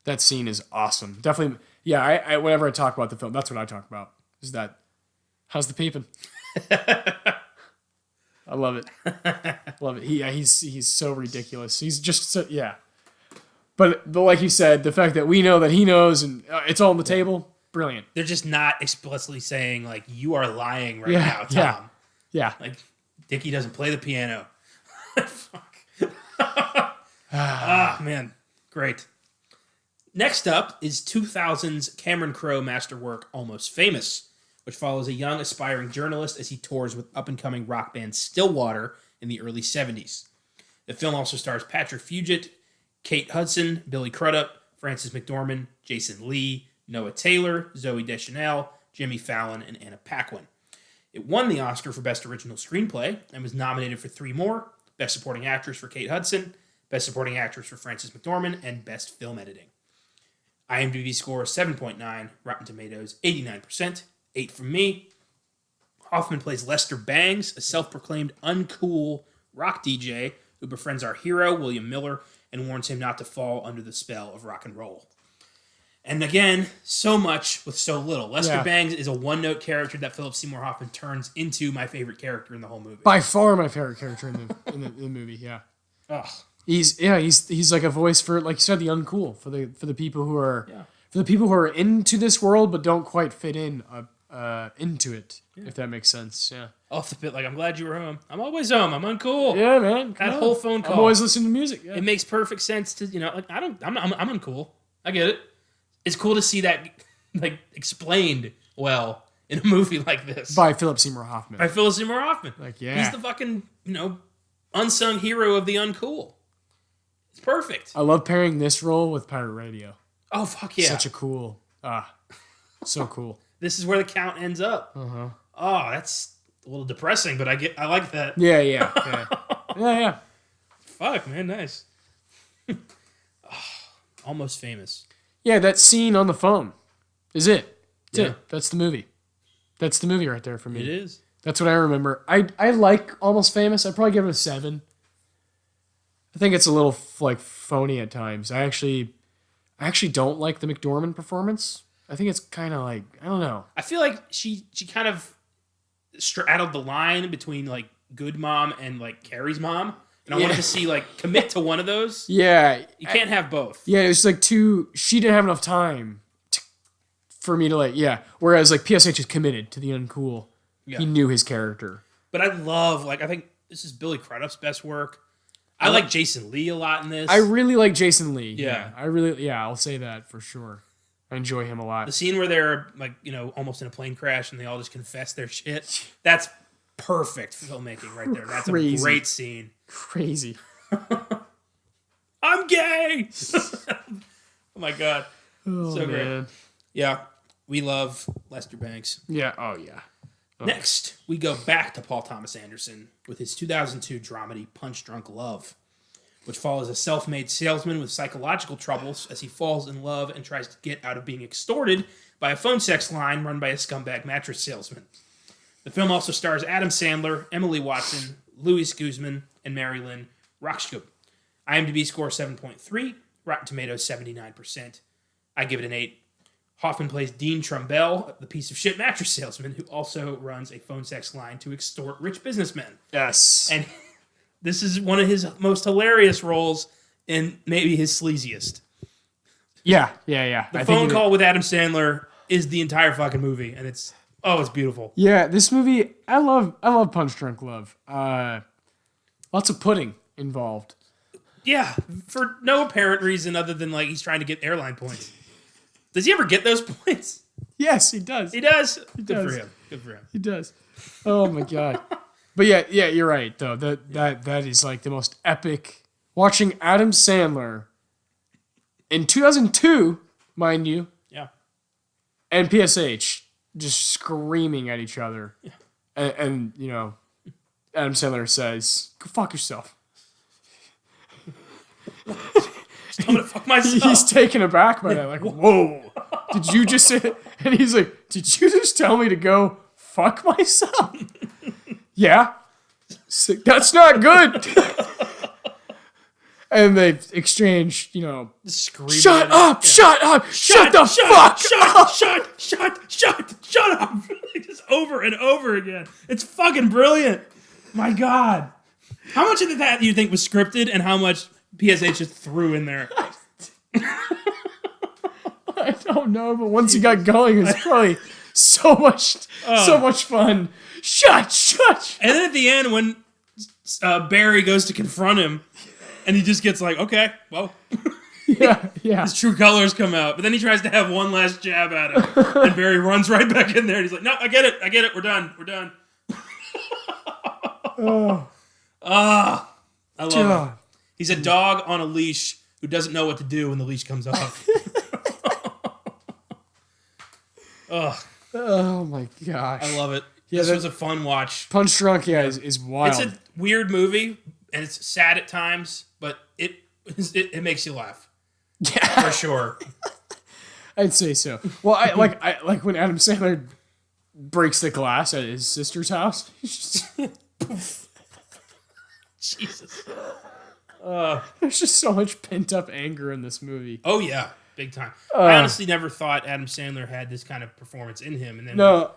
That scene is awesome. Definitely, yeah, I whenever I talk about the film, that's what I talk about. Is that, how's the peeping? I love it. Love it. He's so ridiculous. He's just so, yeah. But like you said, the fact that we know that he knows and it's all on the table, brilliant. They're just not explicitly saying, like, you are lying right now, Tom. Yeah. Like, Dickie doesn't play the piano. Fuck. Man. Great. Next up is 2000's Cameron Crowe masterwork Almost Famous, which follows a young aspiring journalist as he tours with up-and-coming rock band Stillwater in the early 70s. The film also stars Patrick Fugit, Kate Hudson, Billy Crudup, Frances McDormand, Jason Lee, Noah Taylor, Zooey Deschanel, Jimmy Fallon, and Anna Paquin. It won the Oscar for Best Original Screenplay and was nominated for 3 more: Best Supporting Actress for Kate Hudson, Best Supporting Actress for Frances McDormand, and Best Film Editing. IMDb score 7.9, Rotten Tomatoes 89%, 8 from me. Hoffman plays Lester Bangs, a self-proclaimed uncool rock DJ who befriends our hero, William Miller, and warns him not to fall under the spell of rock and roll. And again, so much with so little. Lester Bangs is a one-note character that Philip Seymour Hoffman turns into my favorite character in the whole movie. By far my favorite character in the movie, yeah. Ugh. He's like a voice for, like you said, the uncool, for the people who are for the people who are into this world but don't quite fit in into it, if that makes sense. Yeah. Off the bit, like, I'm glad you were home. I'm always home. I'm uncool. Yeah, man. That whole phone call. I'm always listening to music. Yeah. It makes perfect sense to, like, I'm uncool. I get it. It's cool to see that, like, explained well in a movie like this. By Philip Seymour Hoffman. Like, yeah. He's the fucking, unsung hero of the uncool. It's perfect. I love pairing this role with Pirate Radio. Oh, fuck yeah. Such a cool, so cool. This is where the count ends up. Oh, that's a little depressing, but I like that. Yeah. Fuck, man, nice. Almost Famous. Yeah, that scene on the phone is it. That's it. That's the movie. That's the movie right there for me. It is. That's what I remember. I like Almost Famous. I'd probably give it a 7. I think it's a little like phony at times. I actually don't like the McDormand performance. I think it's kind of like, I don't know. I feel like she kind of straddled the line between like Good Mom and like Carrie's mom. And I wanted to see like commit to one of those. Yeah. You can't have both. Yeah, it was like she didn't have enough time for me to like, Whereas like PSH is committed to the uncool. Yeah. He knew his character. But I love, like, I think this is Billy Crudup's best work. I like Jason Lee a lot in this. I really like Jason Lee. Yeah. I'll say that for sure. I enjoy him a lot. The scene where they're like, almost in a plane crash and they all just confess their shit. That's perfect filmmaking right there. That's a great scene. Crazy. I'm gay. Oh my God. Oh, so great. man. Yeah. We love Lester Banks. Yeah. Oh, yeah. Next, we go back to Paul Thomas Anderson with his 2002 dramedy Punch Drunk Love, which follows a self-made salesman with psychological troubles as he falls in love and tries to get out of being extorted by a phone sex line run by a scumbag mattress salesman. The film also stars Adam Sandler, Emily Watson, Luis Guzman, and Mary Lynn Rockschub. IMDb score 7.3, Rotten Tomatoes 79%. I give it an 8. Hoffman plays Dean Trumbell, the piece of shit mattress salesman who also runs a phone sex line to extort rich businessmen. Yes. And this is one of his most hilarious roles and maybe his sleaziest. Yeah. The phone call with Adam Sandler is the entire fucking movie, and it's beautiful. Yeah, this movie, I love Punch Drunk Love. Lots of pudding involved. Yeah, for no apparent reason other than like he's trying to get airline points. Does he ever get those points? Yes, he does. He does. Good does. for him. Good for him. He does. Oh my God. But yeah, you're right though. That is like the most epic. Watching Adam Sandler in 2002, mind you, Yeah. and PSH just screaming at each other, Yeah. and Adam Sandler says, "Go fuck yourself." I'm gonna fuck myself. He's taken aback by that. Like, whoa, did you just say? And he's like, did you just tell me to go fuck myself? Yeah. So, that's not good. And they exchange, Screaming shut up, shut up, shut the fuck up. Shut up. Just over and over again. It's fucking brilliant. My God. How much of that do you think was scripted and how much PSH just threw in there? I don't know, but once he got going, it was probably so much fun. Shut. And then at the end, when Barry goes to confront him, and he just gets like, okay, well, yeah, his true colors come out. But then he tries to have one last jab at him, and Barry runs right back in there, and he's like, no, I get it, we're done. I love him. He's a dog on a leash who doesn't know what to do when the leash comes off. Oh my gosh. I love it. Yeah, this was a fun watch. Punch Drunk, is wild. It's a weird movie, and it's sad at times, but it makes you laugh. Yeah. For sure. I'd say so. Well, I like when Adam Sandler breaks the glass at his sister's house. Jesus. There's just so much pent up anger in this movie. Oh yeah, big time. I honestly never thought Adam Sandler had this kind of performance in him, and then you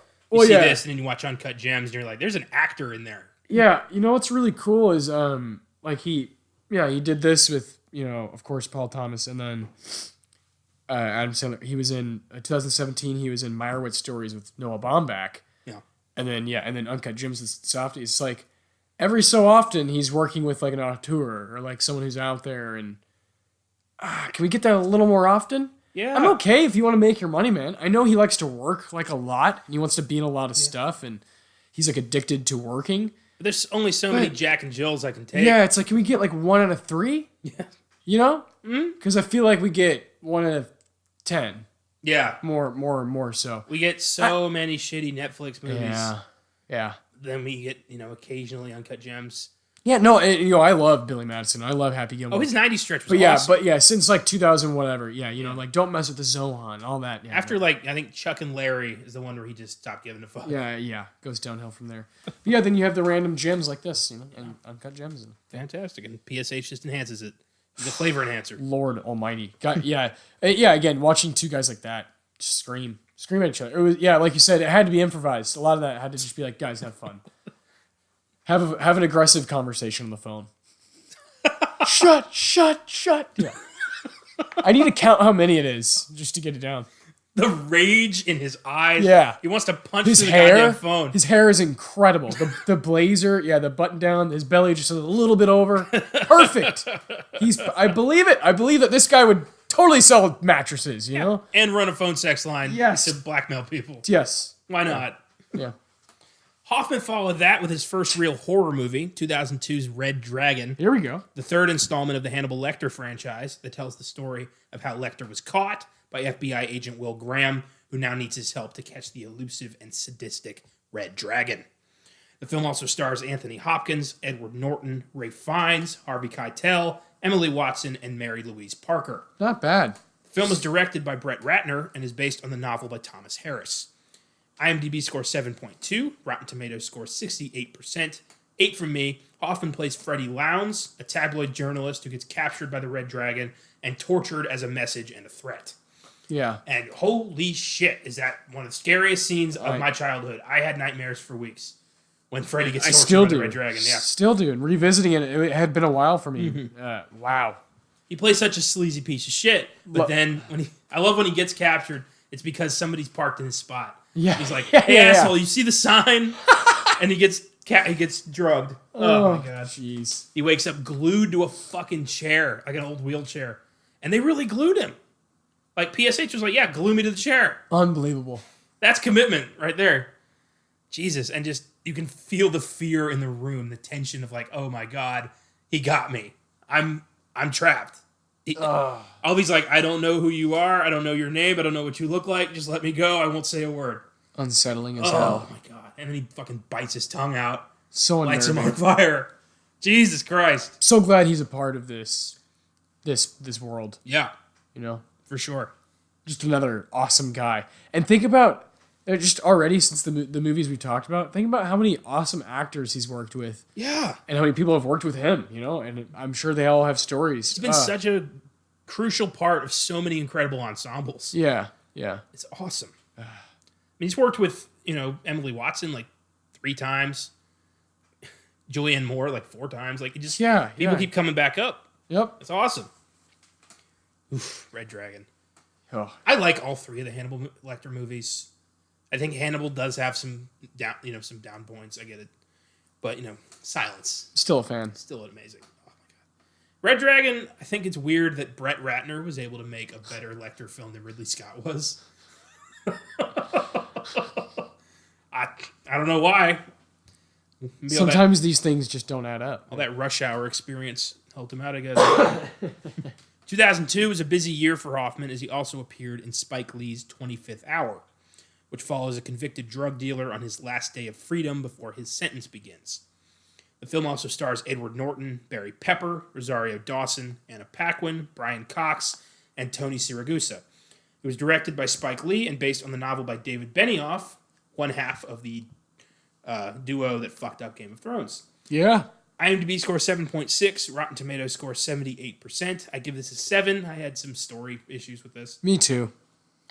see this, and then you watch Uncut Gems, and you're like, "There's an actor in there." Yeah, what's really cool is he did this with of course Paul Thomas, and then Adam Sandler. He was in 2017. He was in Meyerowitz Stories with Noah Baumbach. Yeah, and then Uncut Gems with Softy. It's like every so often he's working with like an auteur or like someone who's out there, and can we get that a little more often? Yeah, I'm okay if you want to make your money, man. I know he likes to work like a lot, and he wants to be in a lot of stuff, and he's like addicted to working. But there's only so many Jack and Jills I can take. Yeah, it's like, can we get like 1 out of 3? Yeah. Because I feel like we get 1 out of 10. Yeah. More so. We get so many shitty Netflix movies. Yeah. Then we get, occasionally Uncut Gems. Yeah, no, I love Billy Madison. I love Happy Gilmore. Oh, his 90s stretch was awesome. But since like 2000 whatever, like Don't Mess with the Zohan, all that. Yeah, After I think Chuck and Larry is the one where he just stopped giving a fuck. Yeah, goes downhill from there. But then you have the random gems like this, and Uncut Gems. Fantastic, and PSH just enhances it. He's a flavor enhancer. Lord Almighty, God, yeah. Again, watching two guys like that just scream at each other. It was, like you said, it had to be improvised. A lot of that had to just be like, guys, have fun. Have an aggressive conversation on the phone. Shut. Yeah. I need to count how many it is just to get it down. The rage in his eyes. Yeah. He wants to punch His through the hair, goddamn phone. his hair is incredible. The blazer, the button down, his belly just a little bit over. Perfect. I believe it. I believe that this guy would totally sell mattresses, you know? And run a phone sex line to blackmail people. Yes. Why not? Yeah. Hoffman followed that with his first real horror movie, 2002's Red Dragon. Here we go. The third installment of the Hannibal Lecter franchise that tells the story of how Lecter was caught by FBI agent Will Graham, who now needs his help to catch the elusive and sadistic Red Dragon. The film also stars Anthony Hopkins, Edward Norton, Ralph Fiennes, Harvey Keitel, Emily Watson, and Mary Louise Parker. Not bad. The film was directed by Brett Ratner and is based on the novel by Thomas Harris. IMDb score 7.2, Rotten Tomatoes score 68%, 8 from me. Hoffman plays Freddie Lowndes, a tabloid journalist who gets captured by the Red Dragon and tortured as a message and a threat. Yeah. And holy shit, is that one of the scariest scenes of my childhood. I had nightmares for weeks when Freddie gets tortured by the Red Dragon. Yeah. Still do. And revisiting it had been a while for me. Wow. He plays such a sleazy piece of shit, but then I love when he gets captured, it's because somebody's parked in his spot. Yeah. He's like, hey, asshole, you see the sign? And he gets drugged. Oh, my God. Jeez. He wakes up glued to a fucking chair, like an old wheelchair. And they really glued him. Like, PSH was like, yeah, glue me to the chair. Unbelievable. That's commitment right there. Jesus. And just, you can feel the fear in the room, the tension of like, oh my God, he got me. I'm trapped. Alvy's like, I don't know who you are. I don't know your name. I don't know what you look like. Just let me go. I won't say a word. Unsettling as hell. Oh my God. And then he fucking bites his tongue out. So unnerving. Lights him on fire. Jesus Christ. So glad he's a part of this world. Yeah. You know? For sure. Just another awesome guy. And think about, just already since the movies we talked about, think about how many awesome actors he's worked with. Yeah. And how many people have worked with him, you know? And I'm sure they all have stories. He's been such a crucial part of so many incredible ensembles. Yeah. Yeah. It's awesome. I mean, he's worked with, Emily Watson like 3 times. Julianne Moore like 4 times. Like, people keep coming back up. Yep. It's awesome. Oof, Red Dragon. Oh. I like all 3 of the Hannibal Lecter movies. I think Hannibal does have some down, some down points. I get it, but silence. Still a fan. Still amazing. Oh my God. Red Dragon. I think it's weird that Brett Ratner was able to make a better Lecter film than Ridley Scott was. I don't know why. Maybe Sometimes these things just don't add up. All that Rush Hour experience helped him out, I guess. 2002 was a busy year for Hoffman as he also appeared in Spike Lee's 25th Hour, which follows a convicted drug dealer on his last day of freedom before his sentence begins. The film also stars Edward Norton, Barry Pepper, Rosario Dawson, Anna Paquin, Brian Cox, and Tony Siragusa. It was directed by Spike Lee and based on the novel by David Benioff, one half of the duo that fucked up Game of Thrones. Yeah. IMDb score 7.6, Rotten Tomatoes score 78%. I give this a 7. I had some story issues with this. Me too.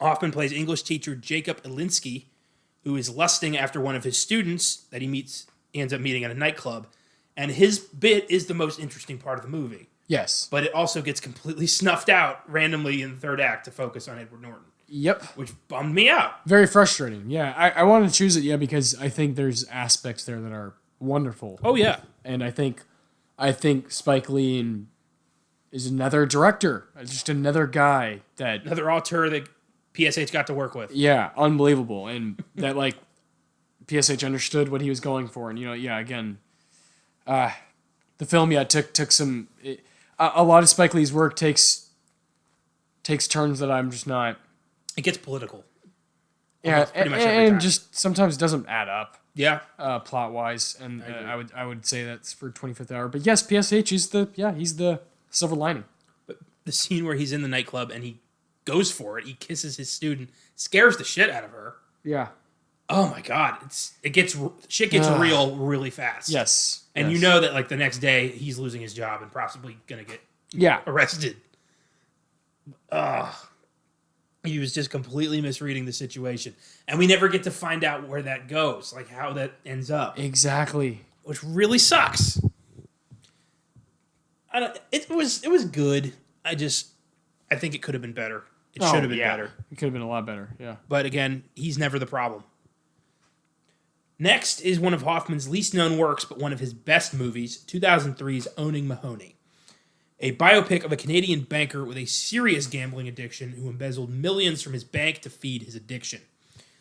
Hoffman plays English teacher Jacob Elinsky, who is lusting after one of his students that he ends up meeting at a nightclub. And his bit is the most interesting part of the movie. Yes. But it also gets completely snuffed out randomly in the third act to focus on Edward Norton. Yep. Which bummed me out. Very frustrating. Yeah. I wanted to choose it, because I think there's aspects there that are wonderful. Oh, yeah. And I think Spike Lee is another director, just another guy that... Another auteur that PSH got to work with. Yeah, unbelievable. And that, PSH understood what he was going for. And, again, the film, took some... a lot of Spike Lee's work takes turns that I'm just not... It gets political. Yeah, and just sometimes doesn't add up. Yeah. Plot wise, and I would say that's for 25th Hour. But yes, PSH is he's the silver lining. But the scene where he's in the nightclub and he goes for it, he kisses his student, scares the shit out of her. Yeah. Oh my God, shit gets real really fast. Yes. And you know that the next day he's losing his job and possibly gonna get arrested. He was just completely misreading the situation. And we never get to find out where that goes, how that ends up. Exactly. Which really sucks. It was good. I think it could have been better. It should have been better. It could have been a lot better, yeah. But again, he's never the problem. Next is one of Hoffman's least known works, but one of his best movies, 2003's Owning Mahoney. A biopic of a Canadian banker with a serious gambling addiction who embezzled millions from his bank to feed his addiction.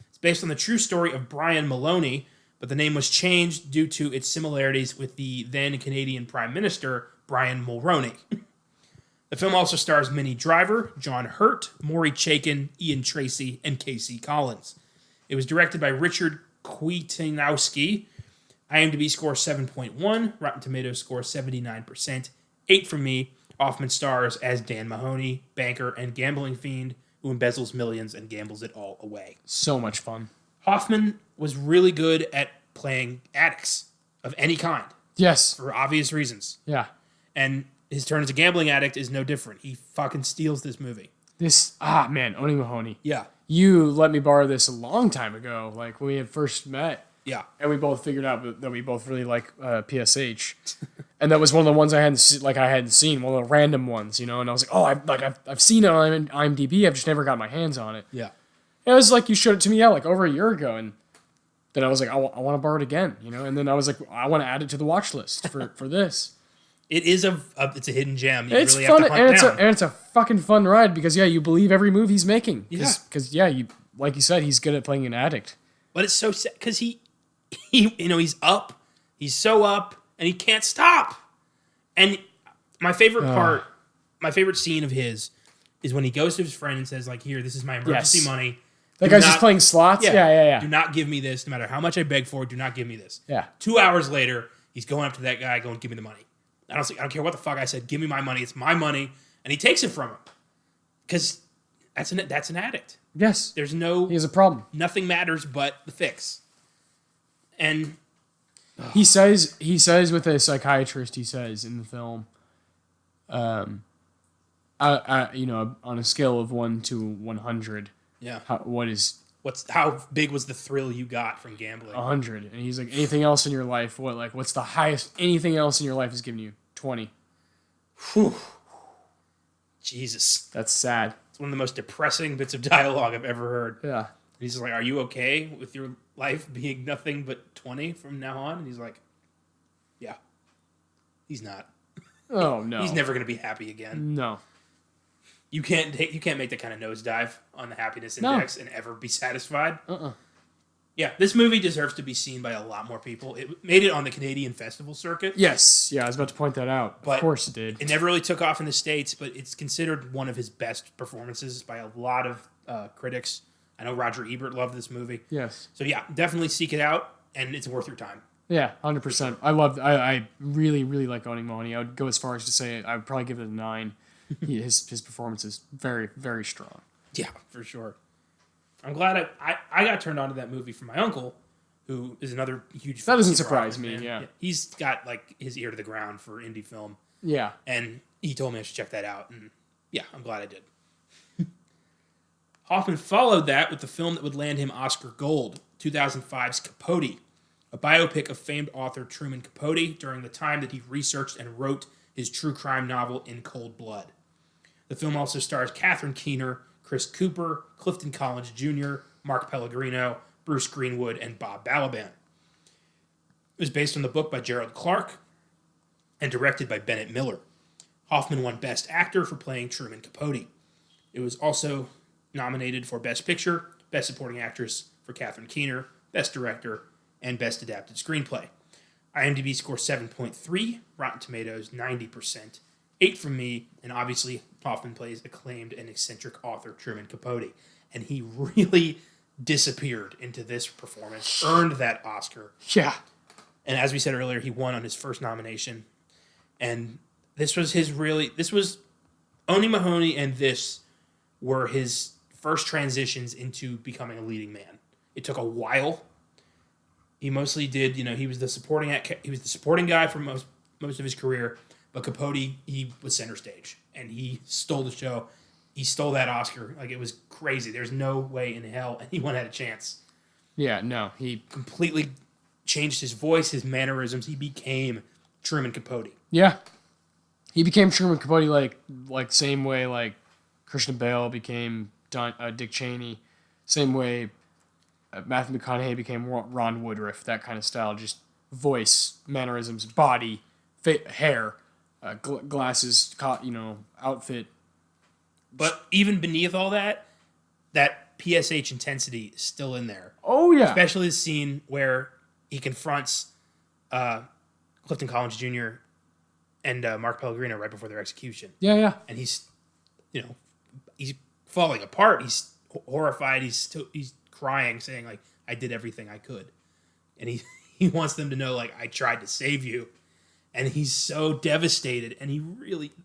It's based on the true story of Brian Mahoney, but the name was changed due to its similarities with the then Canadian Prime Minister, Brian Mulroney. The film also stars Minnie Driver, John Hurt, Maury Chaykin, Ian Tracy, and Casey Collins. It was directed by Richard Kwiatkowski. IMDb score 7.1, Rotten Tomatoes score 79%. 8 from me. Hoffman stars as Dan Mahoney, banker and gambling fiend who embezzles millions and gambles it all away. So much fun. Hoffman was really good at playing addicts of any kind. Yes. For obvious reasons. Yeah. And his turn as a gambling addict is no different. He fucking steals this movie. Owning Mahoney. Yeah. You let me borrow this a long time ago, like when we had first met. Yeah. And we both figured out that we both really like PSH. And that was one of the ones I hadn't seen, one of the random ones, you know. And I was like, oh, I've seen it on IMDb. I've just never got my hands on it. Yeah. And it was like you showed it to me like over a year ago, and then I was like, I want to borrow it again, you know. And then I was like, I want to add it to the watch list for this. It is it's a hidden gem. It's really fun, have to hunt down. and it's a fucking fun ride because you believe every move he's making. Because Yeah. like you said, he's good at playing an addict. But it's so sad because he he's up, he's so up, and he can't stop. And my favorite part, my favorite scene of his is when he goes to his friend and says, like, here, this is my emergency money. That guy's just playing slots? Yeah. Do not give me this, no matter how much I beg for it, do not give me this. Yeah. 2 hours later, he's going up to that guy going, give me the money. I don't care what the fuck I said, give me my money, it's my money. And he takes it from him. Because that's an addict. Yes. He has a problem. Nothing matters but the fix. And he says with a psychiatrist, he says in the film, on a scale of 1 to 100, yeah, how big was the thrill you got from gambling? 100. And he's like, anything else in your life? What's the highest anything else in your life has given you? 20. Whew. Jesus, that's sad. It's one of the most depressing bits of dialogue I've ever heard. Yeah. And he's just like, are you okay with your life being nothing but 20 from now on? And he's like, yeah. He's not. Oh, no. He's never going to be happy again. No. You can't make that kind of nosedive on the happiness index and ever be satisfied. Yeah, this movie deserves to be seen by a lot more people. It made it on the Canadian festival circuit. Yes. Yeah, I was about to point that out. Of course it did. It never really took off in the States, but it's considered one of his best performances by a lot of critics. I know Roger Ebert loved this movie. Yes. So yeah, definitely seek it out, and it's worth your time. Yeah, 100%. I really, really like Owning Mahoney. I would go as far as to say I would probably give it a 9. His performance is very, very strong. Yeah, for sure. I'm glad I got turned on to that movie from my uncle, who is another huge fan. That doesn't surprise me, yeah. He's got like his ear to the ground for indie film. Yeah. And he told me I should check that out, and yeah, I'm glad I did. Hoffman followed that with the film that would land him Oscar Gold, 2005's Capote, a biopic of famed author Truman Capote during the time that he researched and wrote his true crime novel In Cold Blood. The film also stars Catherine Keener, Chris Cooper, Clifton Collins Jr., Mark Pellegrino, Bruce Greenwood, and Bob Balaban. It was based on the book by Gerald Clark and directed by Bennett Miller. Hoffman won Best Actor for playing Truman Capote. It was also nominated for Best Picture, Best Supporting Actress for Catherine Keener, Best Director, and Best Adapted Screenplay. IMDb score 7.3, Rotten Tomatoes 90%, 8 from me, and obviously Hoffman plays acclaimed and eccentric author Truman Capote. And he really disappeared into this performance, earned that Oscar. Yeah. And as we said earlier, he won on his first nomination. And this was Owning Mahoney, and this were his first transitions into becoming a leading man. It took a while. He mostly did, he was the supporting guy for most of his career, but Capote, he was center stage, and he stole the show. He stole that Oscar. Like, it was crazy. There's no way in hell anyone had a chance. Yeah, no, he completely changed his voice, his mannerisms. He became Truman Capote. Yeah. He became Truman Capote like same way like Christian Bale became Dick Cheney. Same way Matthew McConaughey became Ron Woodruff. That kind of style, just voice, mannerisms, body, hair, glasses, outfit. But even beneath all that, that PSH intensity is still in there. Oh yeah, especially the scene where he confronts Clifton Collins Jr. and Mark Pellegrino right before their execution. Yeah. And he's falling apart. He's horrified. He's crying, saying like, "I did everything I could," and he wants them to know like, "I tried to save you," and he's so devastated. And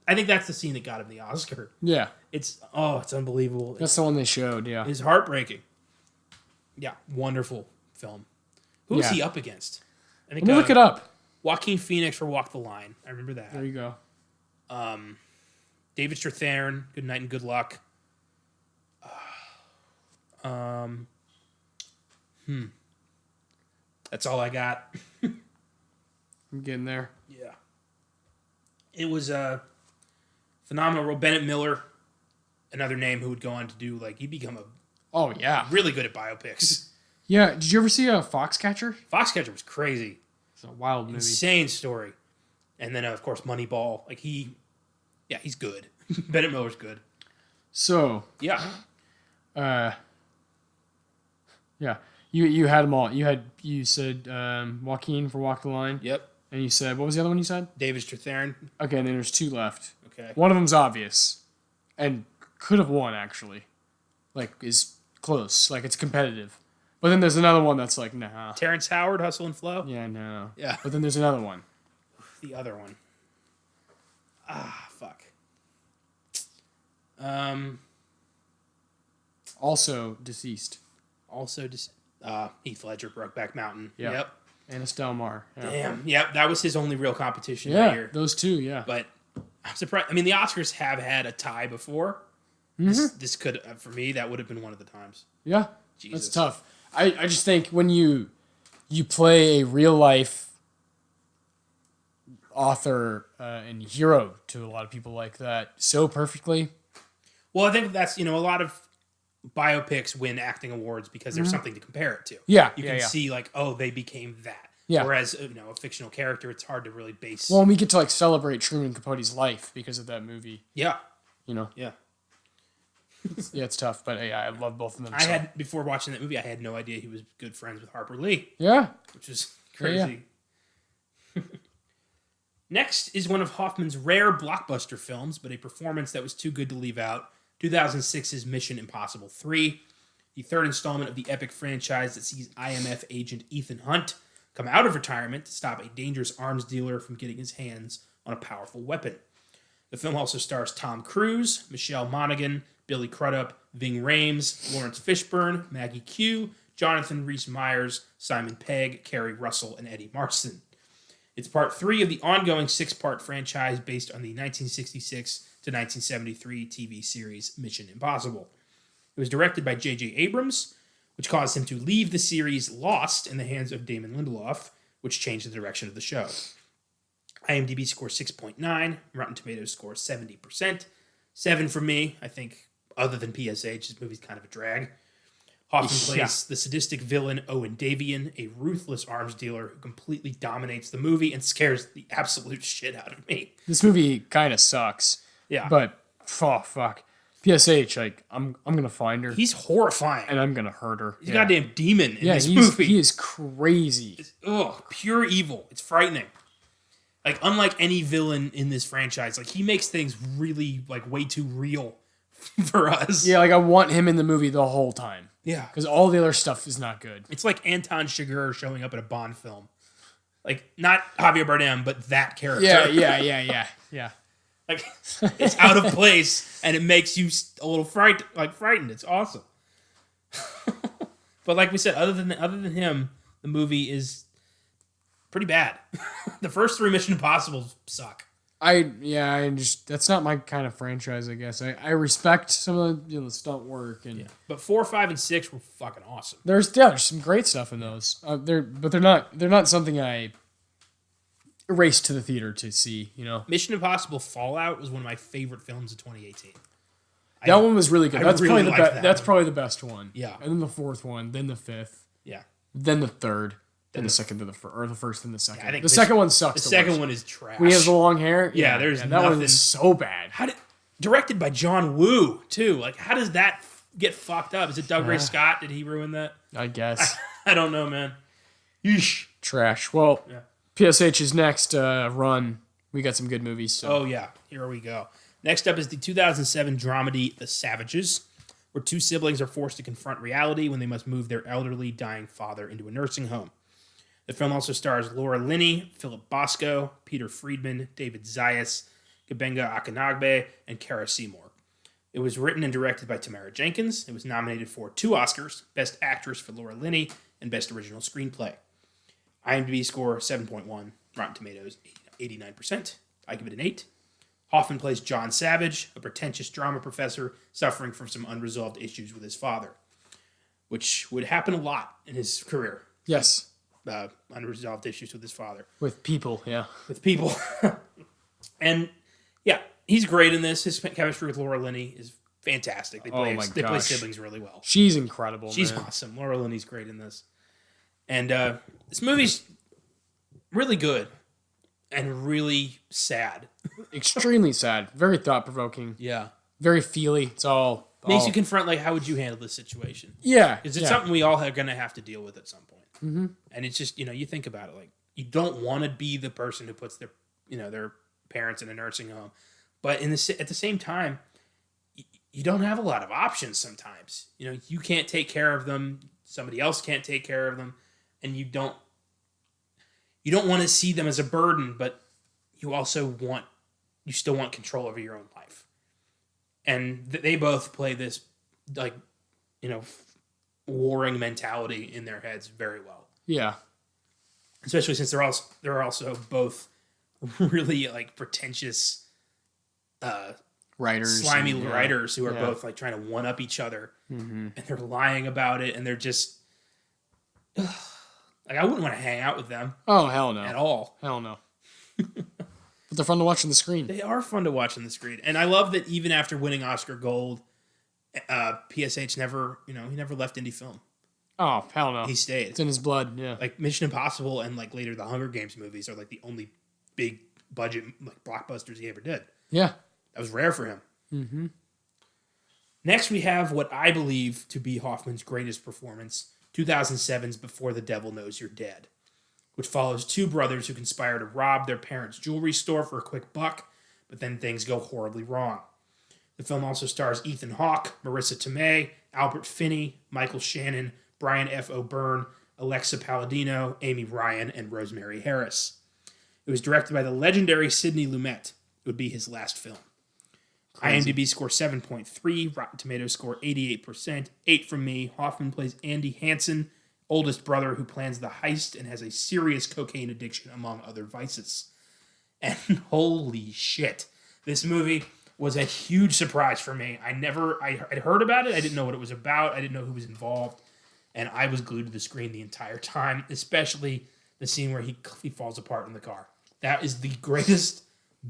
I think that's the scene that got him the Oscar. Yeah, it's unbelievable. That's the one they showed. Yeah, it's heartbreaking. Yeah, wonderful film. Who is he up against? I think, let me look it up. Joaquin Phoenix for Walk the Line. I remember that. There you go. David Strathairn, Good Night and Good Luck. That's all I got. I'm getting there. Yeah. It was a phenomenal role. Bennett Miller, another name who would go on to do, like, he'd become really good at biopics. Yeah. Did you ever see Foxcatcher? Foxcatcher was crazy. It's a wild movie. Insane story. And then, of course, Moneyball. Like, he's good. Bennett Miller's good. So. Yeah. Yeah. You had them all. You said Joaquin for Walk the Line. Yep. And you said, what was the other one you said? David Strathairn. Okay, and then there's two left. Okay. One of them's obvious. And could have won, actually. Like, is close. Like, it's competitive. But then there's another one that's like, nah. Terrence Howard, Hustle and Flow? Yeah, no. Yeah. But then there's another one. The other one. Fuck. Also deceased. Heath Ledger, Brokeback Mountain. Yeah. Yep. And Estelle Mar. Yeah. Damn. Yep, that was his only real competition that year. Those two, yeah. But I'm surprised. I mean, the Oscars have had a tie before. Mm-hmm. This could, for me, that would have been one of the times. Yeah. Jesus. That's tough. I just think when you play a real life author and hero to a lot of people like that so perfectly. Well, I think that's, a lot of biopics win acting awards because there's something to compare it to. Yeah. You can see like, oh, they became that. Yeah. Whereas, a fictional character, it's hard to really base. Well, and we get to like celebrate Truman Capote's life because of that movie. Yeah. Yeah. Yeah, it's tough, but yeah, I love both of them. Before watching that movie, I had no idea he was good friends with Harper Lee. Yeah. Which is crazy. Yeah. Next is one of Hoffman's rare blockbuster films, but a performance that was too good to leave out. 2006's Mission Impossible 3, the third installment of the epic franchise that sees IMF agent Ethan Hunt come out of retirement to stop a dangerous arms dealer from getting his hands on a powerful weapon. The film also stars Tom Cruise, Michelle Monaghan, Billy Crudup, Ving Rhames, Lawrence Fishburne, Maggie Q, Jonathan Rhys-Meyers, Simon Pegg, Kerry Russell, and Eddie Marsan. It's part 3 of the ongoing 6-part franchise based on the 1966 to 1973 TV series Mission Impossible. It was directed by J.J. Abrams, which caused him to leave the series Lost in the hands of Damon Lindelof, which changed the direction of the show. IMDb score 6.9, Rotten Tomatoes score 70%. 7 for me. I think, other than PSH, this movie's kind of a drag. Hoffman plays the sadistic villain Owen Davian, a ruthless arms dealer who completely dominates the movie and scares the absolute shit out of me. This movie kind of sucks. Yeah. But, oh, fuck. PSH, like, I'm going to find her. He's horrifying. And I'm going to hurt her. He's a goddamn demon in this movie. He is crazy. It's, pure evil. It's frightening. Like, unlike any villain in this franchise, like, he makes things really, like, way too real for us. Yeah, like, I want him in the movie the whole time. Yeah. Because all the other stuff is not good. It's like Anton Chigurh showing up in a Bond film. Like, not Javier Bardem, but that character. Yeah. Like, it's out of place, and it makes you a little frightened. It's awesome. But like we said, other than him, the movie is pretty bad. The first 3 Mission Impossibles suck. That's not my kind of franchise, I guess. I respect some of the stunt work But 4, 5, and 6 were fucking awesome. There's some great stuff in those. They're not something I raced to the theater to see, Mission Impossible Fallout was one of my favorite films of 2018. That one was really good. I That's really probably the liked best. that That's one. probably the best one. Yeah. And then the fourth one, then the fifth, Yeah. then the third, then the second to the first, or the first and the second. I think the second one sucks. The the second worst. one is trash. When he has the long hair. Yeah, there's that one nothing- is so bad. Directed by John Woo, too. Like, how does that get fucked up? Is it Doug Ray Scott? Did he ruin that? I guess. I don't know, man. Yeesh. Trash. Well, Yeah. PSH's next run, we got some good movies. So. Oh, yeah. Here we go. Next up is the 2007 dramedy The Savages, where two siblings are forced to confront reality when they must move their elderly, dying father into a nursing home. The film also stars Laura Linney, Philip Bosco, Peter Friedman, David Zayas, Kabenga Akinagbe, and Kara Seymour. It was written and directed by Tamara Jenkins. It was nominated for 2 Oscars, Best Actress for Laura Linney and Best Original Screenplay. IMDb score 7.1, Rotten Tomatoes 89%. I give it an 8. Hoffman plays John Savage, a pretentious drama professor suffering from some unresolved issues with his father, which would happen a lot in his career. Yes. Unresolved issues with his father. With people, yeah. With people. And, yeah, he's great in this. His chemistry with Laura Linney is fantastic. They play siblings really well. She's incredible, She's man. awesome. Laura Linney's great in this. And this movie's really good and really sad. Extremely sad. Very thought-provoking. Yeah. Very feely. It's all... Makes you confront, like, how would you handle this situation? Yeah. Because it's something we all are going to have to deal with at some point. Mm-hmm. And it's just, you think about it, like, you don't want to be the person who puts their parents in a nursing home. But at the same time, you don't have a lot of options sometimes. You can't take care of them. Somebody else can't take care of them. And you don't want to see them as a burden, but you still want control over your own life. And they both play this, like, warring mentality in their heads very well. Yeah. Especially since they're also both really, like, pretentious, writers, slimy writers who are both, like, trying to one up each other, and they're lying about it, and they're just like, I wouldn't want to hang out with them. Oh, hell no. At all. Hell no. But they're fun to watch on the screen. They are fun to watch on the screen. And I love that even after winning Oscar Gold, PSH never, he never left indie film. Oh, hell no. He stayed. It's in his blood, yeah. Like, Mission Impossible and, like, later the Hunger Games movies are, like, the only big budget, like, blockbusters he ever did. Yeah. That was rare for him. Mm-hmm. Next, we have what I believe to be Hoffman's greatest performance, 2007's Before the Devil Knows You're Dead, which follows two brothers who conspire to rob their parents' jewelry store for a quick buck, but then things go horribly wrong. The film also stars Ethan Hawke, Marissa Tomei, Albert Finney, Michael Shannon, Brian F. O'Byrne, Alexa Palladino, Amy Ryan, and Rosemary Harris. It was directed by the legendary Sidney Lumet. It would be his last film. Crazy. IMDb score 7.3, Rotten Tomatoes score 88%, 8 from me. Hoffman plays Andy Hansen, oldest brother who plans the heist and has a serious cocaine addiction among other vices. And holy shit, this movie was a huge surprise for me. I'd heard about it, I didn't know what it was about, I didn't know who was involved, and I was glued to the screen the entire time, especially the scene where he falls apart in the car. That is the greatest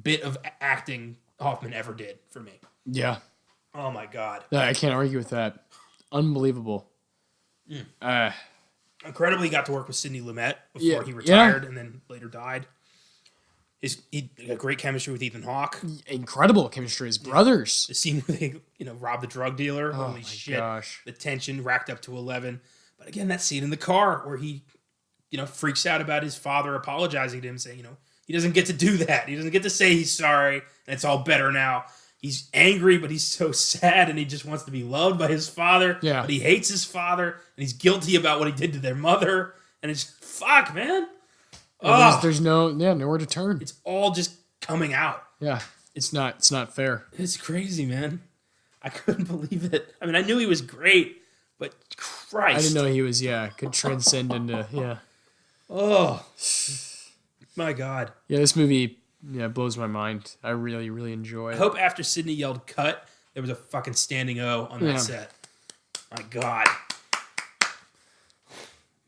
bit of acting Hoffman ever did for me. Yeah. Oh my god. I can't argue with that. Unbelievable. Incredibly, he got to work with Sidney Lumet before he retired and then later died. He had great chemistry with Ethan Hawke. Incredible chemistry. His brothers. The scene where they, rob the drug dealer. Oh Holy my shit. gosh. The tension racked up to 11. But again, that scene in the car where he, freaks out about his father apologizing to him, saying, he doesn't get to do that. He doesn't get to say he's sorry and it's all better now. He's angry, but he's so sad and he just wants to be loved by his father. Yeah. But he hates his father and he's guilty about what he did to their mother. And it's fuck, man. There's nowhere to turn. It's all just coming out. Yeah. It's not fair. It's crazy, man. I couldn't believe it. I mean, I knew he was great, but Christ. I didn't know he was, could transcend into, Oh, my God. Yeah, this movie, blows my mind. I really, really enjoy it. I hope after Sidney yelled cut, there was a fucking standing O on that set. My God.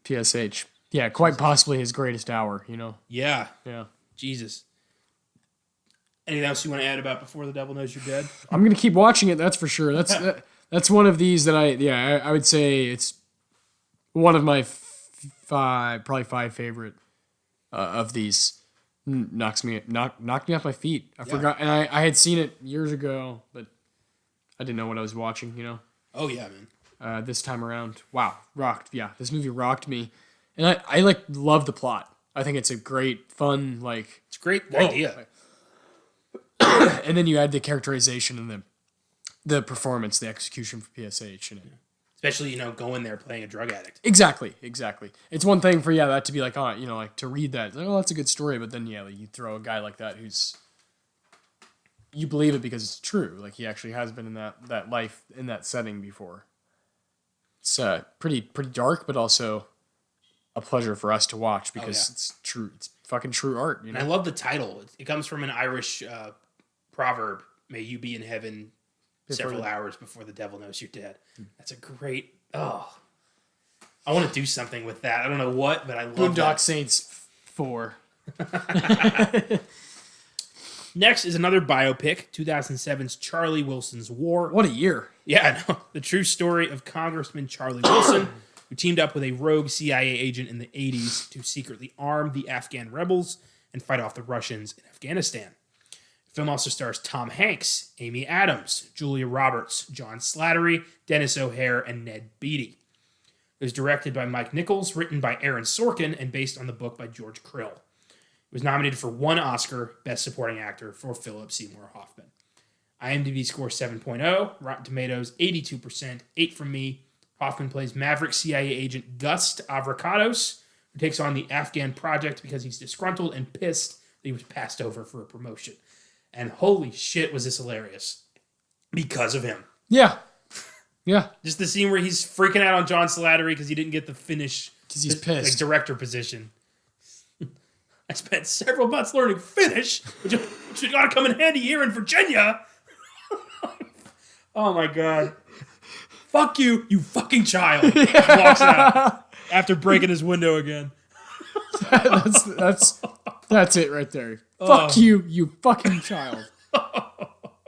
PSH. Yeah, quite possibly his greatest hour, Yeah. Yeah. Jesus. Anything else you want to add about Before the Devil Knows You're Dead? I'm gonna keep watching it. That's for sure. That's one of these that I would say it's one of my probably five favorite of these. Knocked me off my feet. I forgot, and I had seen it years ago, but I didn't know what I was watching. Oh yeah, man. This time around, wow, rocked. Yeah, this movie rocked me, and I like love the plot. I think it's a great, fun, like It's a great idea. And then you add the characterization and the performance, the execution for PSH, and Especially, going there playing a drug addict. exactly. It's one thing for that to be like, like to read that, oh, that's a good story, but then like, you throw a guy like that who's you believe it because it's true, like he actually has been in that life in that setting before. It's pretty dark, but also a pleasure for us to watch because it's true. It's fucking true art. And I love the title. It comes from an Irish proverb: "May you be in heaven several hours before the devil knows you're dead." That's a great. Oh, I want to do something with that. I don't know what, but I love Boondock that. Saints 4. Next is another biopic, 2007's Charlie Wilson's War. What a year! Yeah, I know. The true story of Congressman Charlie Wilson, who teamed up with a rogue CIA agent in the 80s to secretly arm the Afghan rebels and fight off the Russians in Afghanistan. The film also stars Tom Hanks, Amy Adams, Julia Roberts, John Slattery, Dennis O'Hare, and Ned Beatty. It was directed by Mike Nichols, written by Aaron Sorkin, and based on the book by George Krill. It was nominated for 1 Oscar, Best Supporting Actor, for Philip Seymour Hoffman. IMDb score 7.0, Rotten Tomatoes 82%, 8 from me. Hoffman plays maverick CIA agent Gust Avracados, who takes on the Afghan project because he's disgruntled and pissed that he was passed over for a promotion. And holy shit, was this hilarious. Because of him. Yeah. Just the scene where he's freaking out on John Slattery because he didn't get the Finnish Because he's pissed. director position. I spent several months learning Finnish, which got to come in handy here in Virginia. Oh my god. Fuck you, you fucking child. Walks out after breaking his window again. That's it right there. Fuck you, you fucking child.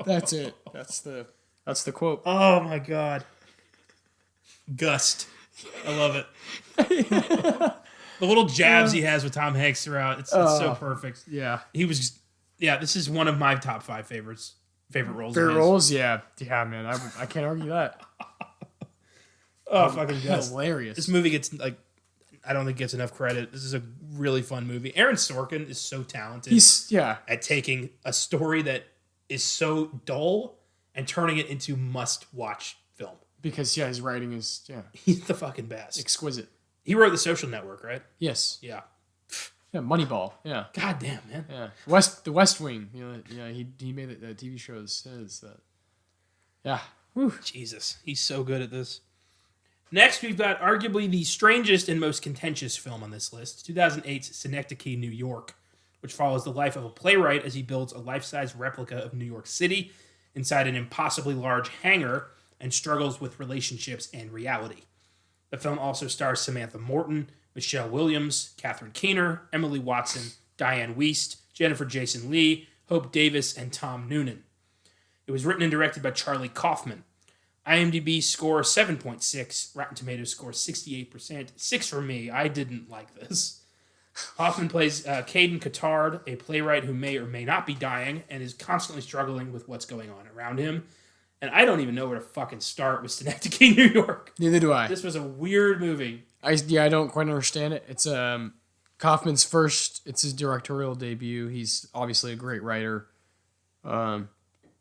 That's it. That's the quote. Oh my god. Gust. I love it. The little jabs he has with Tom Hanks throughout, it's so perfect. Yeah. He was just, this is one of my top 5 favorite roles. Favorite roles? Yeah, man. I can't argue that. Oh, fucking Gust. Hilarious. This movie gets, I don't think gets enough credit. This is a really fun movie. Aaron Sorkin is so talented at taking a story that is so dull and turning it into must-watch film. Because, his writing is, He's the fucking best. exquisite. He wrote The Social Network, right? Yes. Yeah. Yeah, Moneyball. Yeah. God damn, man. Yeah. The West Wing. He made the TV shows. Says that. Yeah. Whew. Jesus, he's so good at this. Next, we've got arguably the strangest and most contentious film on this list, 2008's Synecdoche, New York, which follows the life of a playwright as he builds a life-size replica of New York City inside an impossibly large hangar and struggles with relationships and reality. The film also stars Samantha Morton, Michelle Williams, Catherine Keener, Emily Watson, Diane Wiest, Jennifer Jason Leigh, Hope Davis, and Tom Noonan. It was written and directed by Charlie Kaufman. IMDb score 7.6, Rotten Tomatoes score 68%, 6 for me. I didn't like this. Hoffman plays Caden Cotard, a playwright who may or may not be dying and is constantly struggling with what's going on around him. And I don't even know where to fucking start with Synecdoche, New York. Neither do I. This was a weird movie. I don't quite understand it. It's Kaufman's it's his directorial debut. He's obviously a great writer.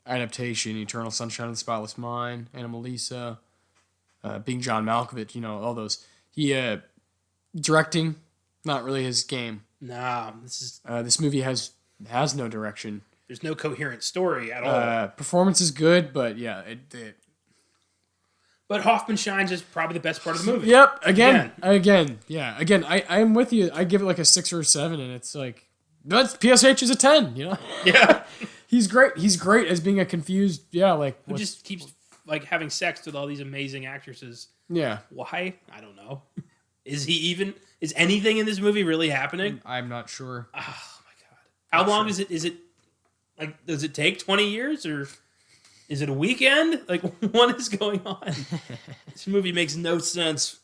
Adaptation, Eternal Sunshine of the Spotless Mind, Anomalisa, Being John Malkovich, all those. He directing, not really his game. Nah, this movie has no direction. There's no coherent story at all. Performance is good, but it But Hoffman shines as probably the best part of the movie. Yep. Again. I am with you. I give it like a 6 or a 7, and it's like that's PSH is a 10. Yeah. He's great. He's great as being a confused. Yeah, like who just keeps having sex with all these amazing actresses. Yeah. Why? I don't know. Is anything in this movie really happening? I'm not sure. Oh my god. How long is it? Is it Like, does it take 20 years or is it a weekend? Like, what is going on? This movie makes no sense.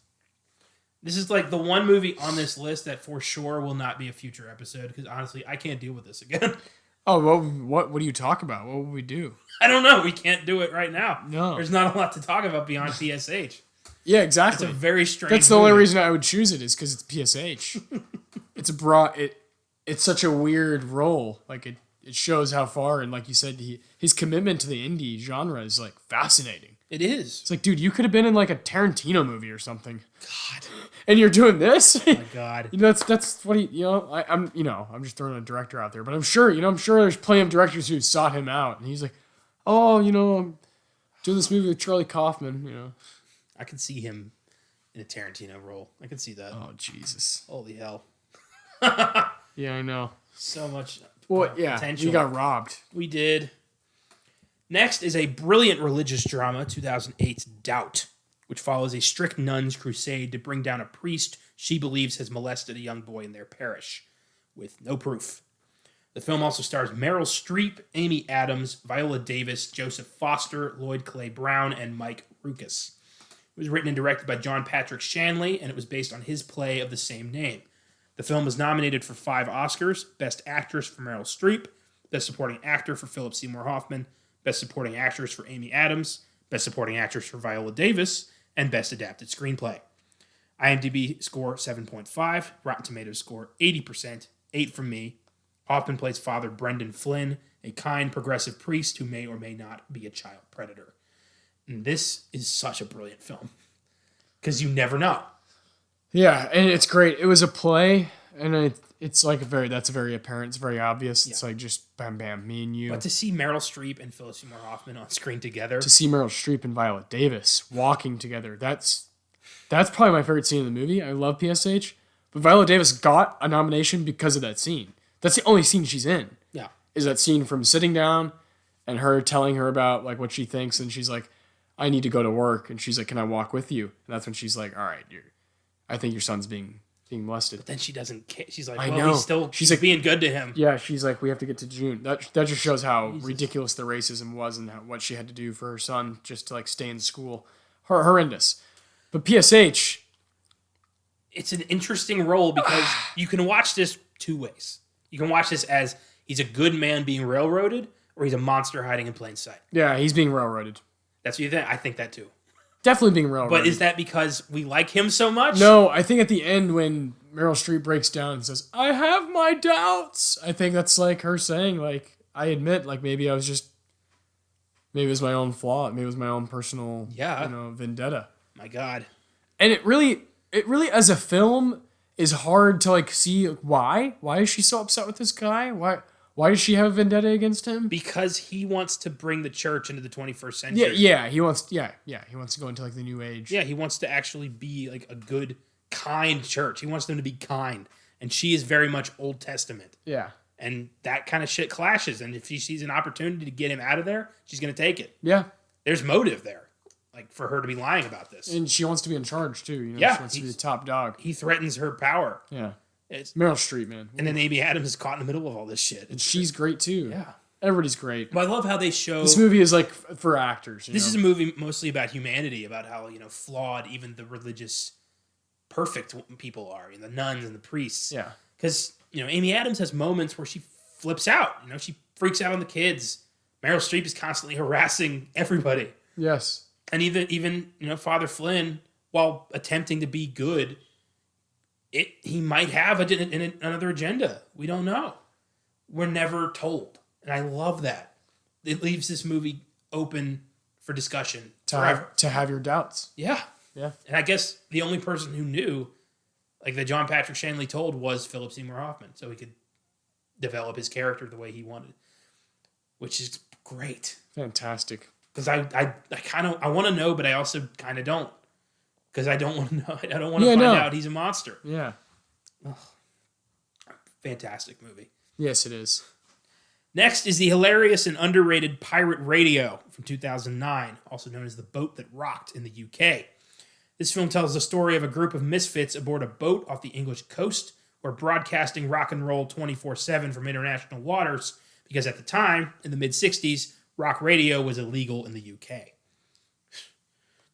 This is like the one movie on this list that for sure will not be a future episode because honestly, I can't deal with this again. Oh, well, what do you talk about? What would we do? I don't know. We can't do it right now. No. There's not a lot to talk about beyond PSH. Yeah, exactly. It's a very strange That's the movie. only reason I would choose it is because it's PSH. It's such a weird role. Like it shows how far, and like you said, his commitment to the indie genre is like fascinating. It is. It's like, dude, you could have been in like a Tarantino movie or something. God. And you're doing this? Oh my God. That's what he, I'm just throwing a director out there, but I'm sure there's plenty of directors who sought him out, and he's like, oh, I'm doing this movie with Charlie Kaufman, I could see him in a Tarantino role. I could see that. Oh, Jesus. Holy hell. Yeah, I know. So much potential. We got robbed. We did. Next is a brilliant religious drama, 2008's Doubt, which follows a strict nun's crusade to bring down a priest she believes has molested a young boy in their parish, with no proof. The film also stars Meryl Streep, Amy Adams, Viola Davis, Joseph Foster, Lloyd Clay Brown, and Mike Rukas. It was written and directed by John Patrick Shanley, and it was based on his play of the same name. The film was nominated for 5 Oscars: Best Actress for Meryl Streep, Best Supporting Actor for Philip Seymour Hoffman, Best Supporting Actress for Amy Adams, Best Supporting Actress for Viola Davis, and Best Adapted Screenplay. IMDb score 7.5, Rotten Tomatoes score 80%, 8 from me. Hoffman plays Father Brendan Flynn, a kind, progressive priest who may or may not be a child predator. And this is such a brilliant film because you never know. Yeah, and it's great. It was a play, and it's like that's very apparent. It's very obvious. It's like just bam, bam, me and you. But to see Meryl Streep and Philip Seymour Hoffman on screen together, to see Meryl Streep and Viola Davis walking together, that's probably my favorite scene in the movie. I love PSH, but Viola Davis got a nomination because of that scene. That's the only scene she's in. Yeah, is that scene from sitting down and her telling her about like what she thinks, and she's like, I need to go to work, and she's like, can I walk with you? And that's when she's like, all right, I think your son's being molested. But then she doesn't care. She's like, I well, know. She's like being good to him. Yeah, she's like, we have to get to June. That just shows how ridiculous the racism was and what she had to do for her son just to like stay in school. Horrendous. But PSH, it's an interesting role because you can watch this 2 ways. You can watch this as he's a good man being railroaded, or he's a monster hiding in plain sight. Yeah, he's being railroaded. That's what you think? I think that too. Definitely being railroaded. But is that because we like him so much? No, I think at the end when Meryl Streep breaks down and says, I have my doubts, I think that's like her saying, like, I admit, like, maybe it was my own flaw. Maybe it was my own personal, vendetta. My God. And it really, as a film, is hard to, like, see why. Why is she so upset with this guy? Why does she have a vendetta against him? Because he wants to bring the church into the 21st century. He wants to go into like the new age. Yeah, he wants to actually be like a good, kind church. He wants them to be kind. And she is very much Old Testament. Yeah. And that kind of shit clashes. And if she sees an opportunity to get him out of there, she's going to take it. Yeah. There's motive there. Like for her to be lying about this. And she wants to be in charge too. She wants to be the top dog. He threatens her power. Yeah. It's Meryl Streep, man. And then Amy Adams is caught in the middle of all this shit. And she's great too. Yeah. Everybody's great. But I love how they show... This movie is like for actors. This is a movie mostly about humanity, about how, flawed even the religious perfect people are. The nuns and the priests. Yeah. Because, Amy Adams has moments where she flips out. She freaks out on the kids. Meryl Streep is constantly harassing everybody. Yes. And even Father Flynn, while attempting to be good... he might have another agenda. We don't know. We're never told. And I love that. It leaves this movie open for discussion. To have your doubts. Yeah. Yeah. And I guess the only person who knew, like that John Patrick Shanley told, was Philip Seymour Hoffman. So he could develop his character the way he wanted. Which is great. Fantastic. Because I want to know, but I also kind of don't. Because I don't want to know. I don't want to find out he's a monster. Yeah. Ugh. Fantastic movie. Yes, it is. Next is the hilarious and underrated Pirate Radio from 2009, also known as The Boat That Rocked in the UK. This film tells the story of a group of misfits aboard a boat off the English coast who are broadcasting rock and roll 24/7 from international waters because at the time, in the mid-60s, rock radio was illegal in the UK.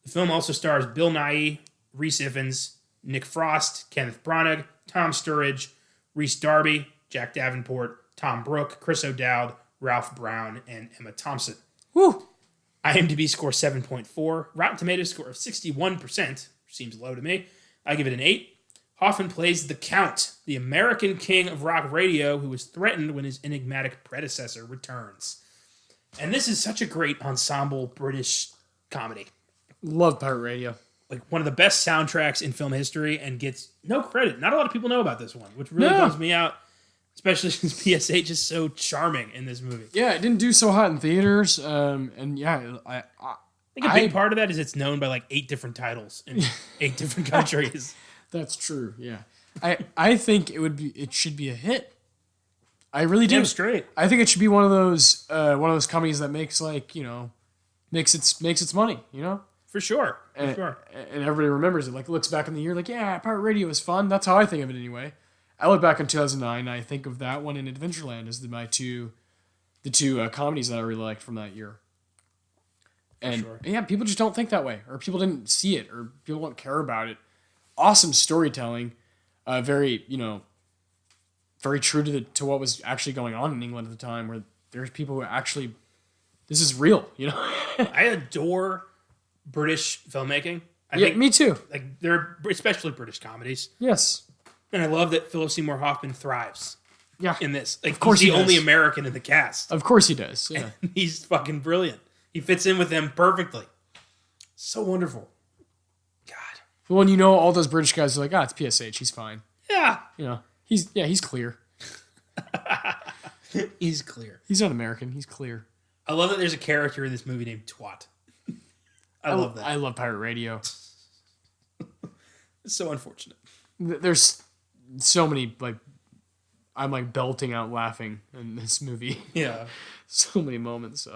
The film also stars Bill Nighy, Rhys Ifans, Nick Frost, Kenneth Branagh, Tom Sturridge, Rhys Darby, Jack Davenport, Tom Brooke, Chris O'Dowd, Ralph Brown, and Emma Thompson. Woo! IMDb score 7.4. Rotten Tomatoes score of 61%. Seems low to me. I give it an 8. Hoffman plays the Count, the American king of rock radio who is threatened when his enigmatic predecessor returns. And this is such a great ensemble British comedy. Love pirate radio. Like one of the best soundtracks in film history and gets no credit. Not a lot of people know about this one, which really bums me out. Especially since PSH is so charming in this movie. Yeah, it didn't do so hot in theaters. And yeah, I think a big part of that is it's known by like 8 different titles in 8 different countries. That's true. Yeah, I think it should be a hit. I really do. Damn straight. I think it should be one of those companies that makes makes its money. For sure. And everybody remembers it. Like looks back in the year, like yeah, pirate radio was fun. That's how I think of it anyway. I look back in 2009. I think of that one and Adventureland as the two comedies that I really liked from that year. And yeah, people just don't think that way, or people didn't see it, or people don't care about it. Awesome storytelling, very very true to what was actually going on in England at the time, where there's people who actually this is real. I adore British filmmaking. I yeah, think, me too. Like they're especially British comedies. Yes. And I love that Philip Seymour Hoffman thrives in this. Like, of course he's the he only does. American in the cast. Of course he does. Yeah. And he's fucking brilliant. He fits in with them perfectly. So wonderful. God. Well, and all those British guys are like, it's PSH. He's fine. Yeah. He's clear. He's clear. He's not American. He's clear. I love that there's a character in this movie named Twat. I love that. I love pirate radio. It's so unfortunate. There's so many, I'm belting out laughing in this movie. Yeah. So many moments.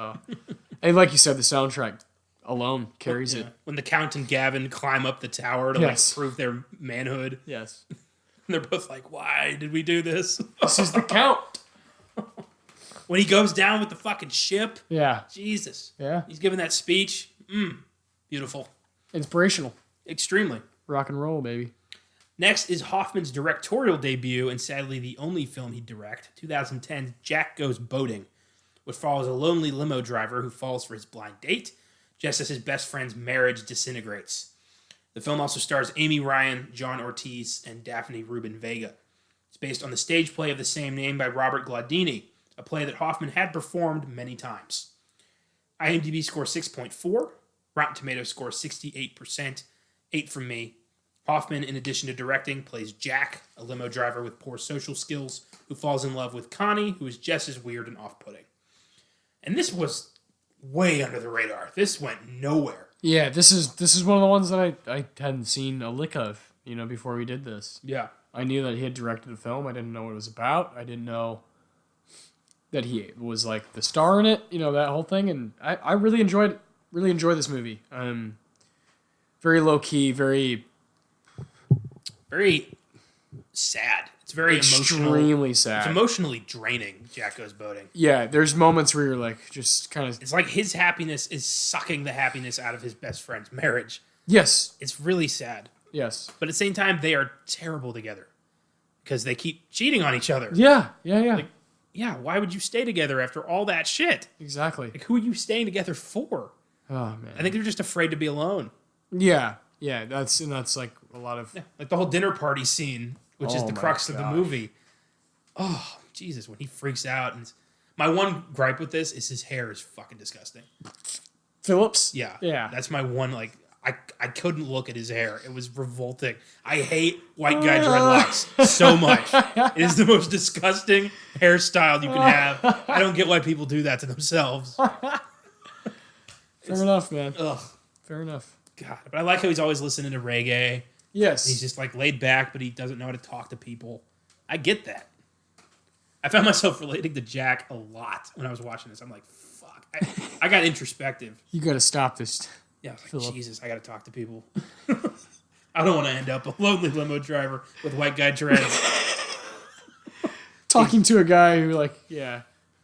And like you said, the soundtrack alone carries it. When the Count and Gavin climb up the tower to prove their manhood. Yes. And they're both like, why did we do this? This is the Count. When he goes down with the fucking ship. Yeah. Jesus. Yeah. He's giving that speech. Beautiful. Inspirational. Extremely. Rock and roll, baby. Next is Hoffman's directorial debut, and sadly the only film he'd direct, 2010's Jack Goes Boating, which follows a lonely limo driver who falls for his blind date, just as his best friend's marriage disintegrates. The film also stars Amy Ryan, John Ortiz, and Daphne Rubin Vega. It's based on the stage play of the same name by Robert Glaudini, a play that Hoffman had performed many times. IMDb score 6.4, Rotten Tomatoes score 68%, 8 from me. Hoffman, in addition to directing, plays Jack, a limo driver with poor social skills who falls in love with Connie, who is just as weird and off-putting. And this was way under the radar. This went nowhere. Yeah, this is one of the ones that I hadn't seen a lick of, before we did this. Yeah. I knew that he had directed a film. I didn't know what it was about. I didn't know that he was like the star in it, that whole thing. And I really enjoyed this movie. Very low key, very sad. It's very extremely sad. It's emotionally draining, Jack Goes Boating. Yeah, there's moments where you're like, just kind of... It's like his happiness is sucking the happiness out of his best friend's marriage. Yes. It's really sad. Yes. But at the same time, they are terrible together. Because they keep cheating on each other. Yeah. Yeah, why would you stay together after all that shit? Exactly. Like, who are you staying together for? Oh, man. I think they're just afraid to be alone. Yeah, that's like a lot of... Yeah, like the whole dinner party scene, which is the crux of the movie. Oh, Jesus, when he freaks out. And my one gripe with this is his hair is fucking disgusting. Phillips? Yeah. Yeah. That's my one, I couldn't look at his hair. It was revolting. I hate white guy dreadlocks so much. It is the most disgusting hairstyle you can have. I don't get why people do that to themselves. Fair enough, man. Ugh. Fair enough. God, but I like how he's always listening to reggae. Yes. He's just laid back, but he doesn't know how to talk to people. I get that. I found myself relating to Jack a lot when I was watching this. I'm like, fuck. I got introspective. You got to stop this. Yeah, I was like, Jesus, I got to talk to people. I don't want to end up a lonely limo driver with white guy dreads. Talking to a guy who,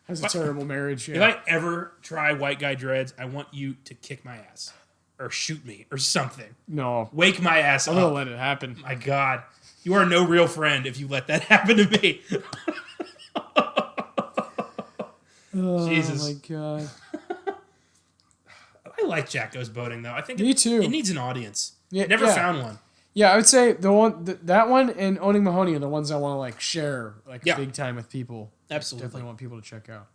Has a terrible marriage. If Yeah. I ever try white guy dreads, I want you to kick my ass. Or shoot me. Or something. No. Wake my ass I'm up. going to let it happen. My God. You are no real friend if you let that happen to me. Jesus. Oh, my God. I like Jack Goes Boating, though. I think Me too. It needs an audience. Yeah, Never yeah. found one. Yeah, I would say that one and Owning Mahoney are the ones I want to like share big time with people. Absolutely. Definitely want people to check out.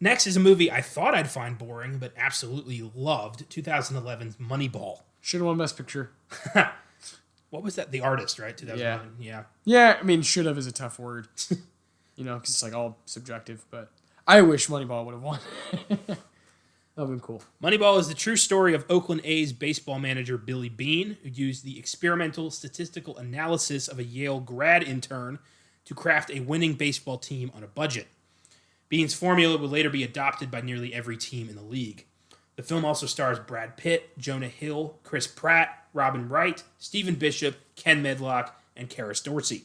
Next is a movie I thought I'd find boring, but absolutely loved. 2011's Moneyball. Should have won Best Picture. What was that? The Artist, right? 2011. Yeah. Yeah, I mean, should have is a tough word. Because it's like all subjective. But I wish Moneyball would have won. That would have been cool. Moneyball is the true story of Oakland A's baseball manager Billy Beane, who used the experimental statistical analysis of a Yale grad intern to craft a winning baseball team on a budget. Beane's formula would later be adopted by nearly every team in the league. The film also stars Brad Pitt, Jonah Hill, Chris Pratt, Robin Wright, Stephen Bishop, Ken Medlock, and Karis Dorsey.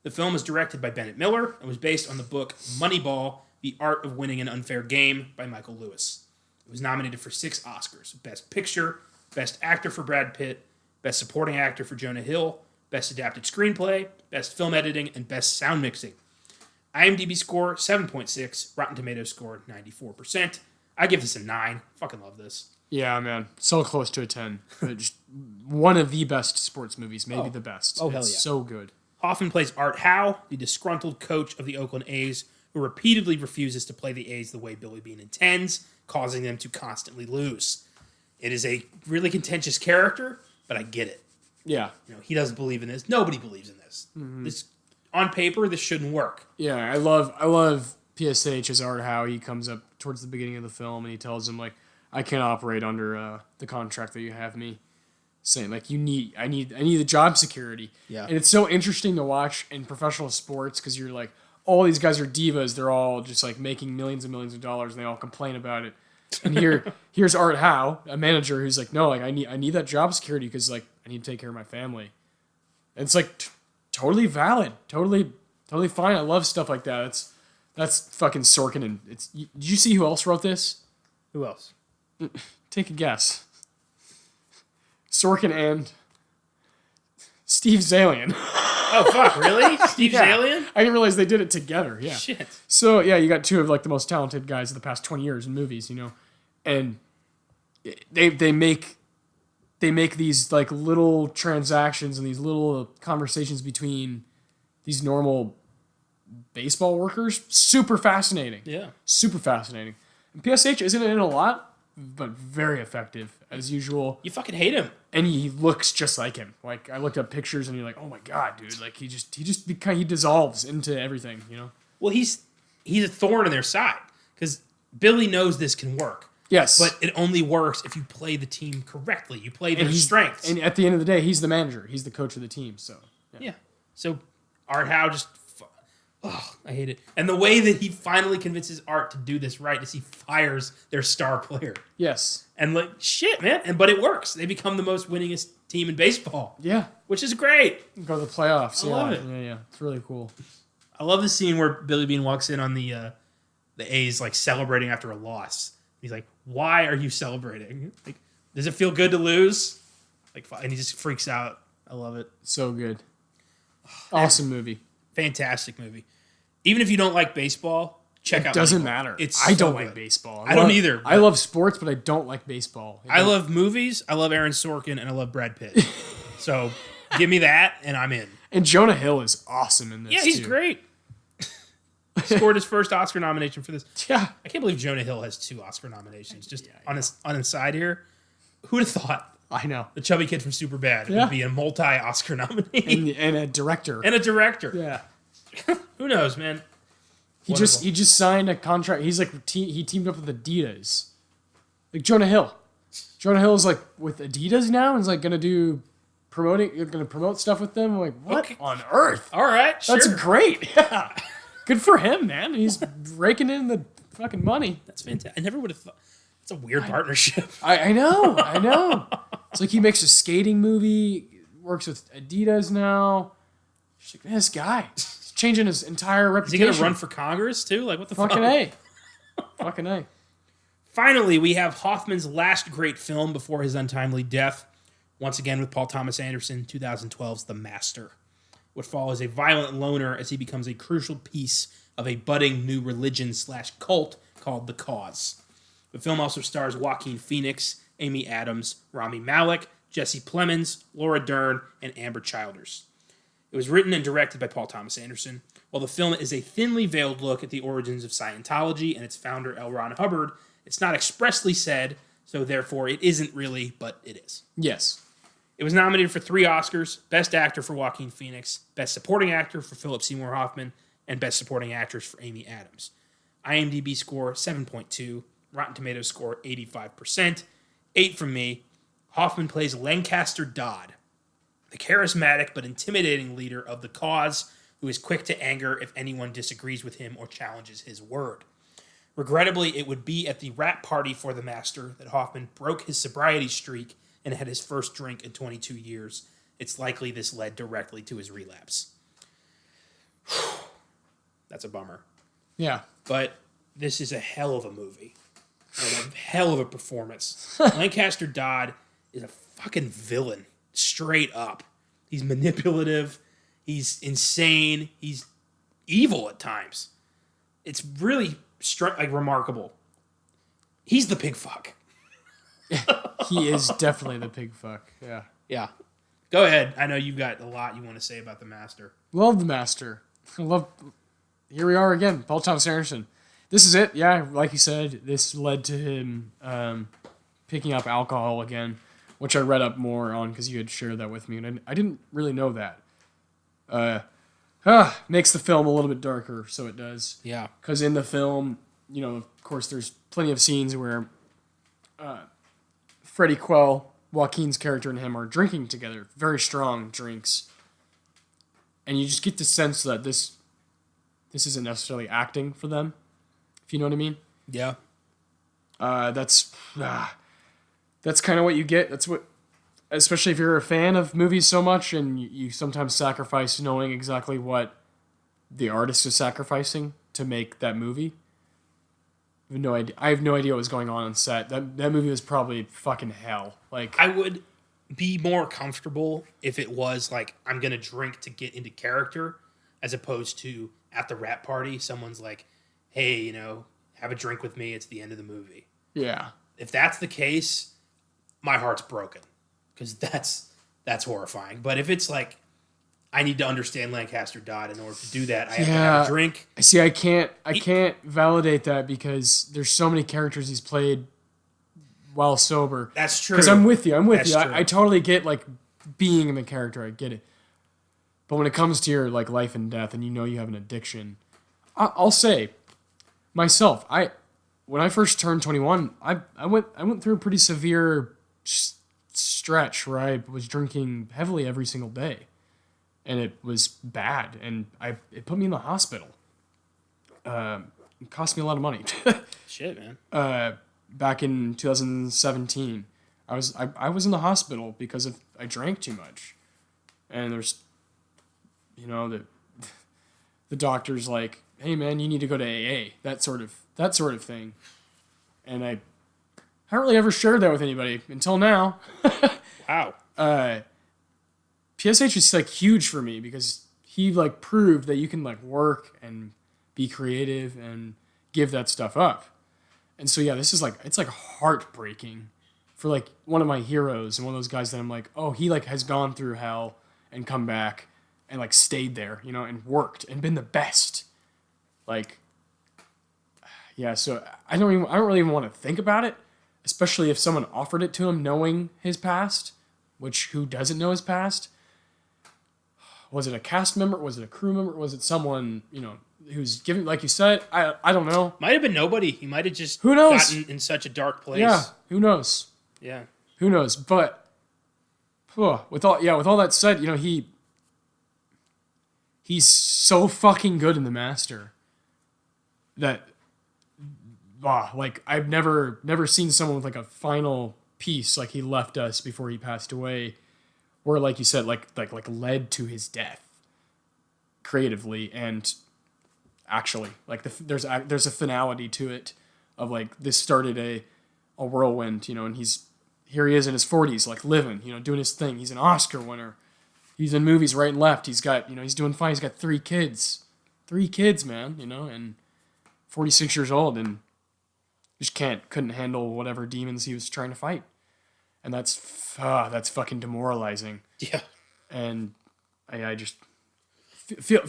The film is directed by Bennett Miller and was based on the book Moneyball, The Art of Winning an Unfair Game by Michael Lewis. It was nominated for 6 Oscars: Best Picture, Best Actor for Brad Pitt, Best Supporting Actor for Jonah Hill, Best Adapted Screenplay, Best Film Editing, and Best Sound Mixing. IMDb score 7.6, Rotten Tomatoes score 94%. I give this a 9. Fucking love this. Yeah, man. So close to a 10. But just one of the best sports movies, maybe the best. Oh, hell It's yeah. so good. Hoffman plays Art Howe, the disgruntled coach of the Oakland A's, who repeatedly refuses to play the A's the way Billy Beane intends, causing them to constantly lose. It is a really contentious character, but I get it. Yeah. He doesn't believe in this. Nobody believes in this. This on paper, this shouldn't work. Yeah, I love PSH as Art Howe. He comes up towards the beginning of the film and he tells him, like, I can't operate under the contract that you have me. Saying, like, I need the job security. Yeah. And it's so interesting to watch in professional sports because you're like, all these guys are divas. They're all just like making millions and millions of dollars, and they all complain about it. And here's Art Howe, a manager who's like, no, like I need that job security because like I need to take care of my family. And it's like totally valid, totally fine. I love stuff like that. That's fucking Sorkin. And did you see who else wrote this? Who else? Take a guess. Sorkin and Steve Zalian. Oh, fuck, really? Steve Zalian? I didn't realize they did it together. Yeah. Shit. So, yeah, you got 2 of like the most talented guys of the past 20 years in movies, and they make these like little transactions and these little conversations between these normal baseball workers super fascinating. Yeah. Super fascinating. And PSH isn't in a lot, but very effective as usual. You fucking hate him. And he looks just like him. Like I looked up pictures and you're like, oh my god, dude! Like he dissolves into everything, Well, he's a thorn in their side because Billy knows this can work. Yes, But it only works if you play the team correctly. You play their strengths. And at the end of the day, he's the manager. He's the coach of the team. So Yeah. So Art Howe just, I hate it. And the way that he finally convinces Art to do this right is he fires their star player. yes, And like, shit, man. But it works. They become the most winningest team in baseball. yeah, Which is great. go to the playoffs. I love it. Yeah, it's really cool. I love the scene where Billy Beane walks in on the A's like celebrating after a loss. He's like, "Why are you celebrating? Like, does it feel good to lose?" Like, and he just freaks out. I love it. So good. Awesome movie. Fantastic movie. Even if you don't like baseball, check out. It doesn't Moneyball. matter. It's I so don't good. like baseball. I don't either, I love sports, but I don't like baseball. I love movies. I love Aaron Sorkin, and I love Brad Pitt. So give me that, and I'm in. And Jonah Hill is awesome in this. Yeah, he's too. great. Scored his first Oscar nomination for this. Yeah. I can't believe Jonah Hill has 2 Oscar nominations. Just on the side here, who'd have thought I know. the chubby kid from Superbad Yeah. would be a multi-Oscar nominee And a director. and a director? Yeah. Who knows, man? He Wonderful. just signed a contract. He's like he teamed up with Adidas. Like Jonah Hill. Jonah Hill is like with Adidas now and is like gonna promote stuff with them. I'm like, what Okay. on earth? All right, sure. That's great. Yeah. Good for him, man. He's raking in the fucking money. That's fantastic. I never would have thought. It's a weird partnership. I know. It's like he makes a skating movie, works with Adidas now. Just like, man, this guy, he's changing his entire Is reputation. he going to run for Congress, too? Like, what the fuck? Fucking A. Fucking A. Finally, we have Hoffman's last great film before his untimely death. Once again with Paul Thomas Anderson, 2012's The Master. What follows a violent loner as he becomes a crucial piece of a budding new religion/cult called The Cause. The film also stars Joaquin Phoenix, Amy Adams, Rami Malek, Jesse Plemons, Laura Dern, and Amber Childers. It was written and directed by Paul Thomas Anderson. While the film is a thinly veiled look at the origins of Scientology and its founder L. Ron Hubbard, it's not expressly said, so therefore it isn't really, but it is. Yes. It was nominated for 3 Oscars: Best Actor for Joaquin Phoenix, Best Supporting Actor for Philip Seymour Hoffman, and Best Supporting Actress for Amy Adams. IMDb score 7.2, Rotten Tomatoes score 85%, 8 from me. Hoffman plays Lancaster Dodd, the charismatic but intimidating leader of The Cause, who is quick to anger if anyone disagrees with him or challenges his word. Regrettably, it would be at the wrap party for The Master that Hoffman broke his sobriety streak and had his first drink in 22 years. It's likely this led directly to his relapse. That's a bummer. Yeah. But this is a hell of a movie. And a hell of a performance. Lancaster Dodd is a fucking villain, straight up. He's manipulative. He's insane. He's evil at times. It's really remarkable. He's the pig fuck. He is definitely the pig fuck. Yeah. Yeah. Go ahead. I know you've got a lot you want to say about The Master. Love The Master. Here we are again. Paul Thomas Anderson. This is it. Yeah, like you said, this led to him picking up alcohol again, which I read up more on because you had shared that with me, and I didn't really know that. Makes the film a little bit darker, so it does. Yeah. Because in the film, of course, there's plenty of scenes where Freddie Quell, Joaquin's character, and him are drinking together, very strong drinks, and you just get the sense that this isn't necessarily acting for them, if you know what I mean. Yeah. That's kind of what you get. That's what, especially if you're a fan of movies so much, and you sometimes sacrifice knowing exactly what the artist is sacrificing to make that movie. I have no idea what was going on set. That movie was probably fucking hell. Like, I would be more comfortable if it was like, I'm going to drink to get into character, as opposed to at the wrap party, someone's like, hey, have a drink with me. It's the end of the movie. Yeah. If that's the case, my heart's broken, because that's horrifying. But if it's like, I need to understand Lancaster Dodd in order to do that, I have to have a drink. See, I can't validate that because there's so many characters he's played while sober. That's true. Because I'm with you. I totally get like being in the character. I get it. But when it comes to your like life and death, and you have an addiction, I'll say myself, when I first turned 21, I went through a pretty severe stretch where I was drinking heavily every single day, and it was bad, and it put me in the hospital. It cost me a lot of money. Shit, man. Back in 2017, I was in the hospital because I drank too much, and there's, the doctor's like, hey man, you need to go to AA, that sort of thing, and I haven't really ever shared that with anybody until now. Wow. PSH is like huge for me because he like proved that you can like work and be creative and give that stuff up. And so yeah, this is like, it's like heartbreaking for like one of my heroes and one of those guys that I'm like, oh, he like has gone through hell and come back and like stayed there, and worked and been the best. Like, yeah, so I don't really even want to think about it, especially if someone offered it to him knowing his past, which who doesn't know his past? Was it a cast member? Was it a crew member? Was it someone, who's giving, like you said, I don't know. Might have been nobody. He might have just who knows? Gotten in such a dark place. Yeah, who knows? Yeah. Who knows? But with all that said, he's so fucking good in The Master that like I've never seen someone with like a final piece like he left us before he passed away, where like you said, like led to his death. creatively and actually. Like there's a finality to it of like this started a whirlwind, and here he is in his 40s, like living, doing his thing. He's an Oscar winner. He's in movies right and left. He's got, he's doing fine. He's got 3 kids. 3 kids, man, and 46 years old and just couldn't handle whatever demons he was trying to fight. And that's fucking demoralizing. Yeah. And I just feel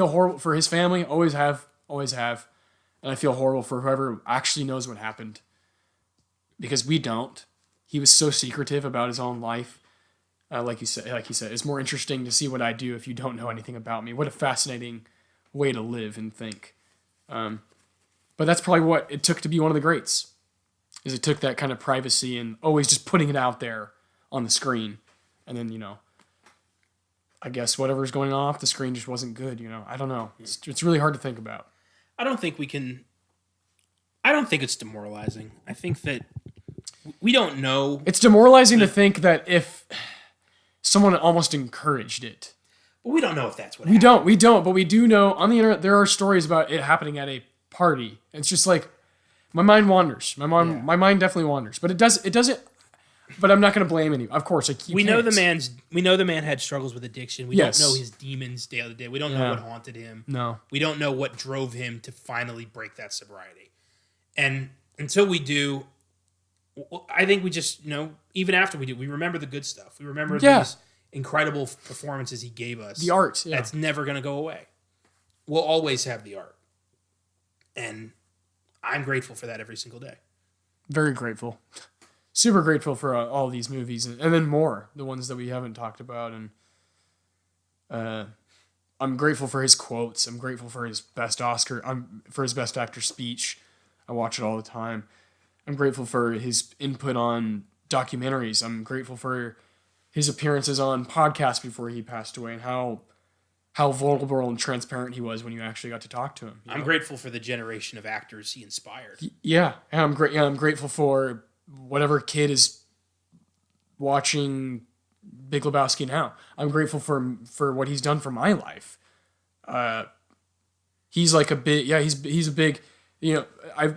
horrible for his family. Always have. And I feel horrible for whoever actually knows what happened. Because we don't. He was so secretive about his own life. Like he said, it's more interesting to see what I do if you don't know anything about me. What a fascinating way to live and think. But that's probably what it took to be one of the greats. Is it took that kind of privacy and always just putting it out there on the screen. And then, I guess whatever's going on off the screen just wasn't good, I don't know. It's really hard to think about. I don't think it's demoralizing. I think that we don't know. It's demoralizing to think that if someone almost encouraged it. But we don't know if that's what happened. We don't, but we do know on the internet there are stories about it happening at a party. It's just like my mind wanders. My mind definitely wanders. But it doesn't but I'm not going to blame anyone. Of course, we know the man had struggles with addiction. We don't know his demons day to day. We don't know what haunted him. No. We don't know what drove him to finally break that sobriety. And until we do, I think we just, even after we do, we remember the good stuff. We remember these incredible performances he gave us. The art. Yeah. That's never going to go away. We'll always have the art. And I'm grateful for that every single day. Very grateful. Super grateful for all these movies and then more, the ones that we haven't talked about. And I'm grateful for his quotes. I'm grateful for his best Oscar. For his best actor speech. I watch it all the time. I'm grateful for his input on documentaries. I'm grateful for his appearances on podcasts before he passed away and how vulnerable and transparent he was when you actually got to talk to him. I'm grateful for the generation of actors he inspired. Yeah, I'm grateful for whatever kid is watching Big Lebowski now. I'm grateful for what he's done for my life. He's like a big, he's a big, I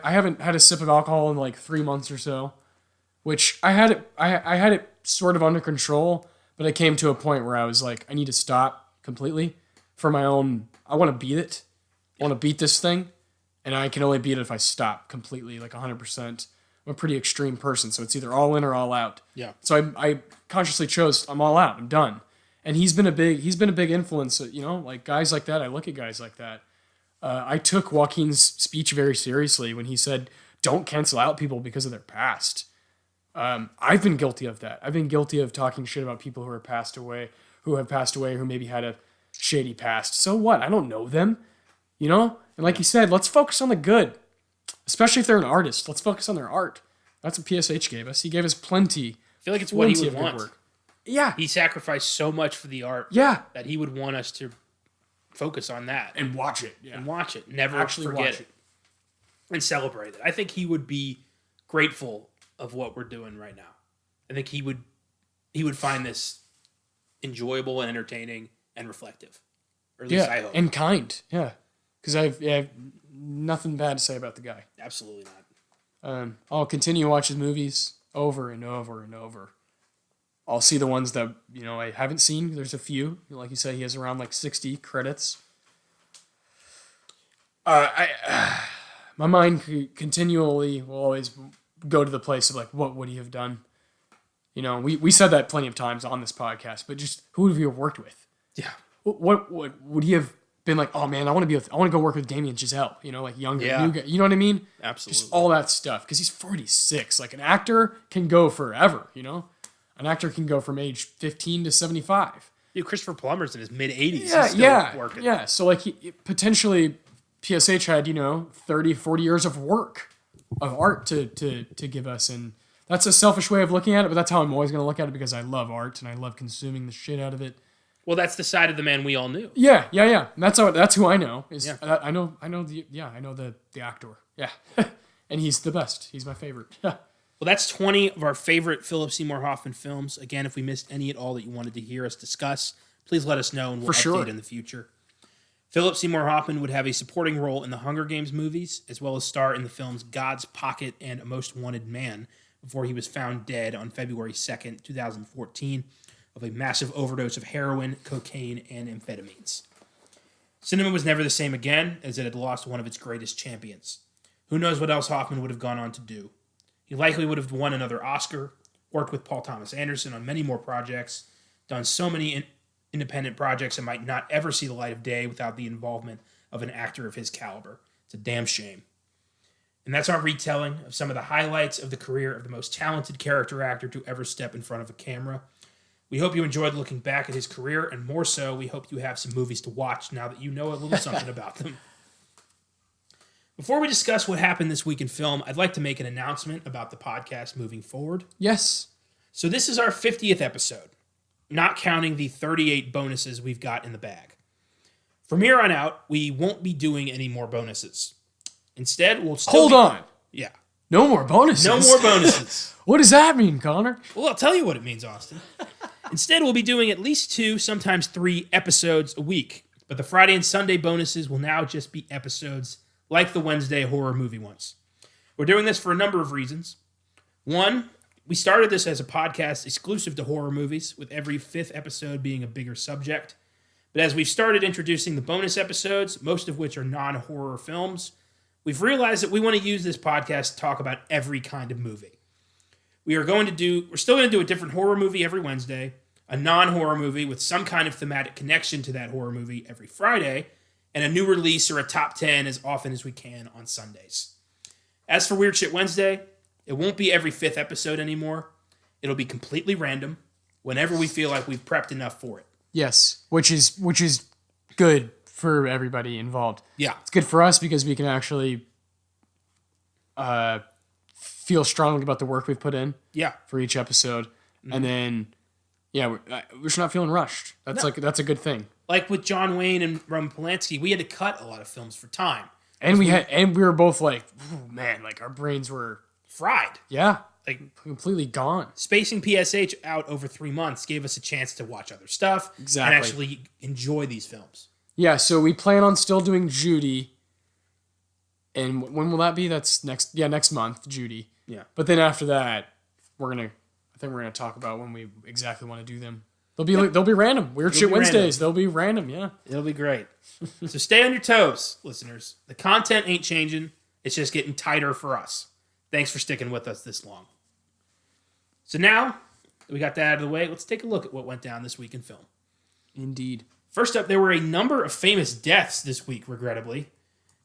haven't had a sip of alcohol in like 3 months or so, which I had it sort of under control, but I came to a point where I was like, I need to stop completely for my own, I want to beat it. I want to beat this thing, and I can only beat it if I stop completely, like 100%. I'm a pretty extreme person, so it's either all in or all out. Yeah. So I consciously chose I'm all out. I'm done. And he's been a big influence. Like guys like that. I look at guys like that. I took Joaquin's speech very seriously when he said, "Don't cancel out people because of their past." I've been guilty of that. I've been guilty of talking shit about people who have passed away, who maybe had a shady past. So what? I don't know them, And like you said, let's focus on the good. Especially if they're an artist. Let's focus on their art. That's what PSH gave us. He gave us plenty. I feel like it's what he would want. Work. Yeah. He sacrificed so much for the art. Yeah. That he would want us to focus on that. And watch it. Yeah. And watch it. Never actually forget it. And celebrate it. I think he would be grateful of what we're doing right now. I think he would find this enjoyable and entertaining and reflective. Or at least I hope. And kind. Yeah. Because I have nothing bad to say about the guy. Absolutely not. I'll continue to watch his movies over and over and over. I'll see the ones that, I haven't seen. There's a few. Like you said, he has around like 60 credits. My mind continually will always go to the place of like, what would he have done? We said that plenty of times on this podcast, but just who would he have worked with? Yeah. What would he have been like? Oh man, I want to go work with Damien Giselle. Like younger, new guy. You know what I mean? Absolutely. Just all that stuff because he's 46. Like an actor can go forever. An actor can go from age 15 to 75. Dude, Christopher Plummer's in his mid 80s. Working. Yeah. So like he potentially PSH had 30, 40 years of work of art to give us, and that's a selfish way of looking at it, but that's how I'm always going to look at it because I love art and I love consuming the shit out of it. Well, that's the side of the man we all knew. Yeah. And that's who I know. I know the actor. Yeah. And he's the best. He's my favorite. Yeah. Well, that's 20 of our favorite Philip Seymour Hoffman films. Again, if we missed any at all that you wanted to hear us discuss, please let us know and we'll update in the future. Philip Seymour Hoffman would have a supporting role in the Hunger Games movies, as well as star in the films God's Pocket and A Most Wanted Man, before he was found dead on February 2nd, 2014, of a massive overdose of heroin, cocaine, and amphetamines. Cinema was never the same again, as it had lost one of its greatest champions. Who knows what else Hoffman would have gone on to do. He likely would have won another Oscar, worked with Paul Thomas Anderson on many more projects, done so many independent projects that might not ever see the light of day without the involvement of an actor of his caliber. It's a damn shame. And that's our retelling of some of the highlights of the career of the most talented character actor to ever step in front of a camera. We hope you enjoyed looking back at his career, and more so, we hope you have some movies to watch now that you know a little something about them. Before we discuss what happened this week in film, I'd like to make an announcement about the podcast moving forward. Yes. So this is our 50th episode, not counting the 38 bonuses we've got in the bag. From here on out, we won't be doing any more bonuses. Instead, we'll still... Hold on. Yeah. No more bonuses? No more bonuses. What does that mean, Connor? Well, I'll tell you what it means, Austin. Instead, we'll be doing at least 2, sometimes 3 episodes a week. But the Friday and Sunday bonuses will now just be episodes like the Wednesday horror movie ones. We're doing this for a number of reasons. One, we started this as a podcast exclusive to horror movies, with every 5th episode being a bigger subject. But as we've started introducing the bonus episodes, most of which are non-horror films, we've realized that we want to use this podcast to talk about every kind of movie. We're still going to do a different horror movie every Wednesday, a non-horror movie with some kind of thematic connection to that horror movie every Friday, and a new release or a top 10 as often as we can on Sundays. As for Weird Shit Wednesday, it won't be every 5th episode anymore. It'll be completely random whenever we feel like we've prepped enough for it. Yes, which is good for everybody involved. Yeah. It's good for us because we can actually feel strongly about the work we've put in. Yeah. For each episode. Mm-hmm. And then, yeah, we're just not feeling rushed. That's a good thing. Like with John Wayne and Roman Polanski, we had to cut a lot of films for time. And we were both like, oh man, like our brains were fried. Yeah. Like completely gone. Spacing PSH out over 3 months gave us a chance to watch other stuff. Exactly. And actually enjoy these films. Yeah, so we plan on still doing Judy. And when will that be? That's next month, Judy. Yeah. But then after that, I think we're gonna talk about when we exactly want to do them. They'll be random. Weird Shit Wednesdays. They'll be random, yeah. It'll be great. So stay on your toes, listeners. The content ain't changing. It's just getting tighter for us. Thanks for sticking with us this long. So now that we got that out of the way, let's take a look at what went down this week in film. Indeed. First up, there were a number of famous deaths this week, regrettably.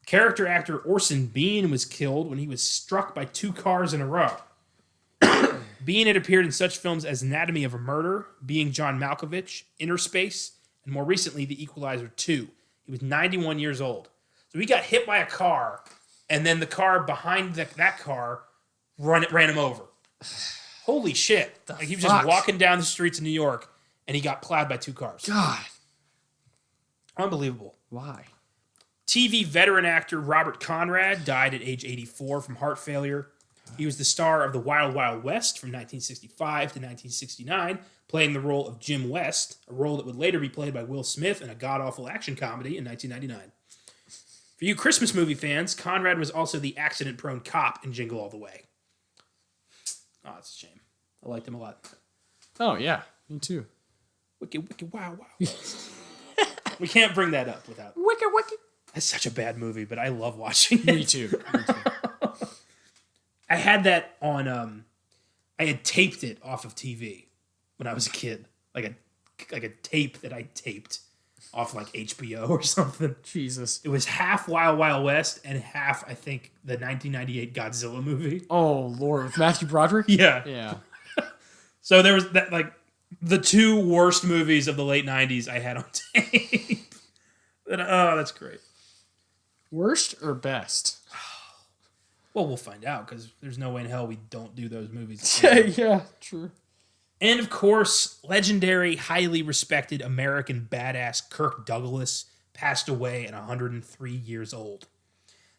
Character actor Orson Bean was killed when he was struck by 2 cars in a row. Bean had appeared in such films as Anatomy of a Murder, Being John Malkovich, Inner Space, and more recently, The Equalizer 2. He was 91 years old. So he got hit by a car, and then the car behind that car ran him over. Holy shit. Like he was just walking down the streets of New York, and he got plowed by 2 cars. God. Unbelievable. Why? TV veteran actor Robert Conrad died at age 84 from heart failure. He was the star of The Wild Wild West from 1965 to 1969, playing the role of Jim West, a role that would later be played by Will Smith in a god-awful action comedy in 1999. For you Christmas movie fans, Conrad was also the accident-prone cop in Jingle All the Way. Oh, that's a shame. I liked him a lot. Oh, yeah. Me too. Wicked, wow. We can't bring that up without... Wicked. That's such a bad movie, but I love watching it. Me too. I had that on. I had taped it off of TV when I was a kid, like a tape that I taped off like HBO or something. Jesus. It was half Wild Wild West and half, I think, the 1998 Godzilla movie. Oh Lord, with Matthew Broderick. Yeah. So there was that, like the 2 worst movies of the late 90s I had on tape. That's great. Worst or best? Well, we'll find out because there's no way in hell we don't do those movies. Yeah, true. And of course, legendary, highly respected American badass Kirk Douglas passed away at 103 years old.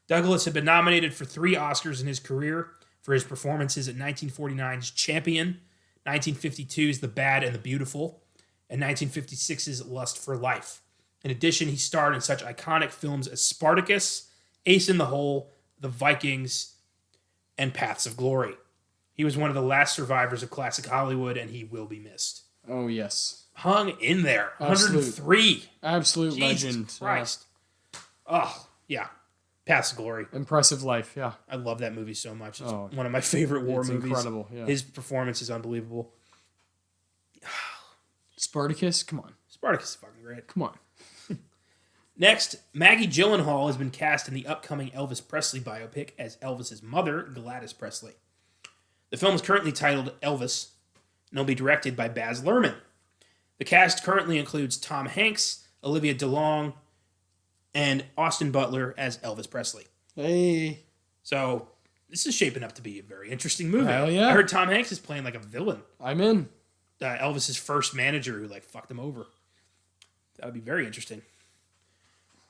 Douglas had been nominated for 3 Oscars in his career for his performances at 1949's Champion, 1952's The Bad and the Beautiful, and 1956's Lust for Life. In addition, he starred in such iconic films as Spartacus, Ace in the Hole, The Vikings, and Paths of Glory. He was one of the last survivors of classic Hollywood, and he will be missed. Oh, yes. Hung in there. 103. Absolute Jesus legend. Christ. Oh, yeah. Paths of Glory. Impressive life, yeah. I love that movie so much. It's one of my favorite war movies. Incredible, yeah. His performance is unbelievable. Spartacus, come on. Spartacus is fucking great. Come on. Next, Maggie Gyllenhaal has been cast in the upcoming Elvis Presley biopic as Elvis's mother, Gladys Presley. The film is currently titled Elvis, and will be directed by Baz Luhrmann. The cast currently includes Tom Hanks, Olivia DeLonge, and Austin Butler as Elvis Presley. Hey. So, this is shaping up to be a very interesting movie. Hell yeah. I heard Tom Hanks is playing like a villain. I'm in. Elvis's first manager who fucked him over. That would be very interesting.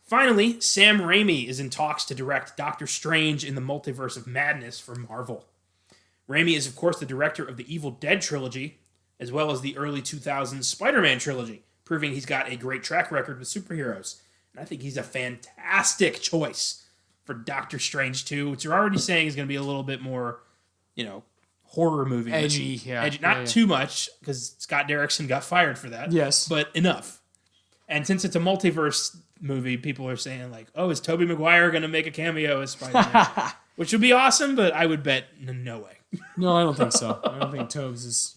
Finally, Sam Raimi is in talks to direct Doctor Strange in the Multiverse of Madness for Marvel. Raimi is, of course, the director of the Evil Dead trilogy, as well as the early 2000s Spider-Man trilogy, proving he's got a great track record with superheroes. And I think he's a fantastic choice for Doctor Strange 2, which you're already saying is going to be a little bit more, horror movie. Edgy, yeah. Edgy. Not too much, because Scott Derrickson got fired for that. Yes. But enough. And since it's a multiverse movie, people are saying, is Tobey Maguire going to make a cameo as Spider-Man? Which would be awesome, but I would bet no way. No, I don't think so. I don't think Tobes is,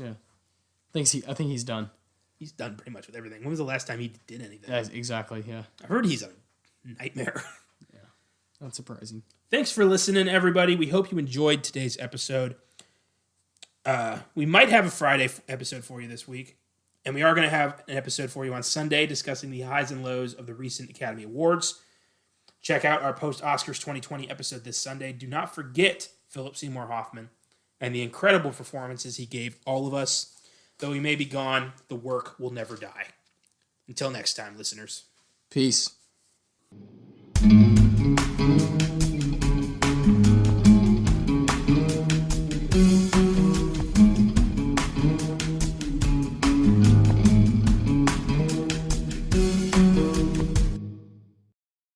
I think he's done. He's done pretty much with everything. When was the last time he did anything? Yeah, exactly, yeah. I've heard he's a nightmare. Yeah, not surprising. Thanks for listening, everybody. We hope you enjoyed today's episode. We might have a Friday episode for you this week, and we are going to have an episode for you on Sunday discussing the highs and lows of the recent Academy Awards. Check out our post-Oscars 2020 episode this Sunday. Do not forget Philip Seymour Hoffman and the incredible performances he gave all of us. Though he may be gone, the work will never die. Until next time, listeners. Peace.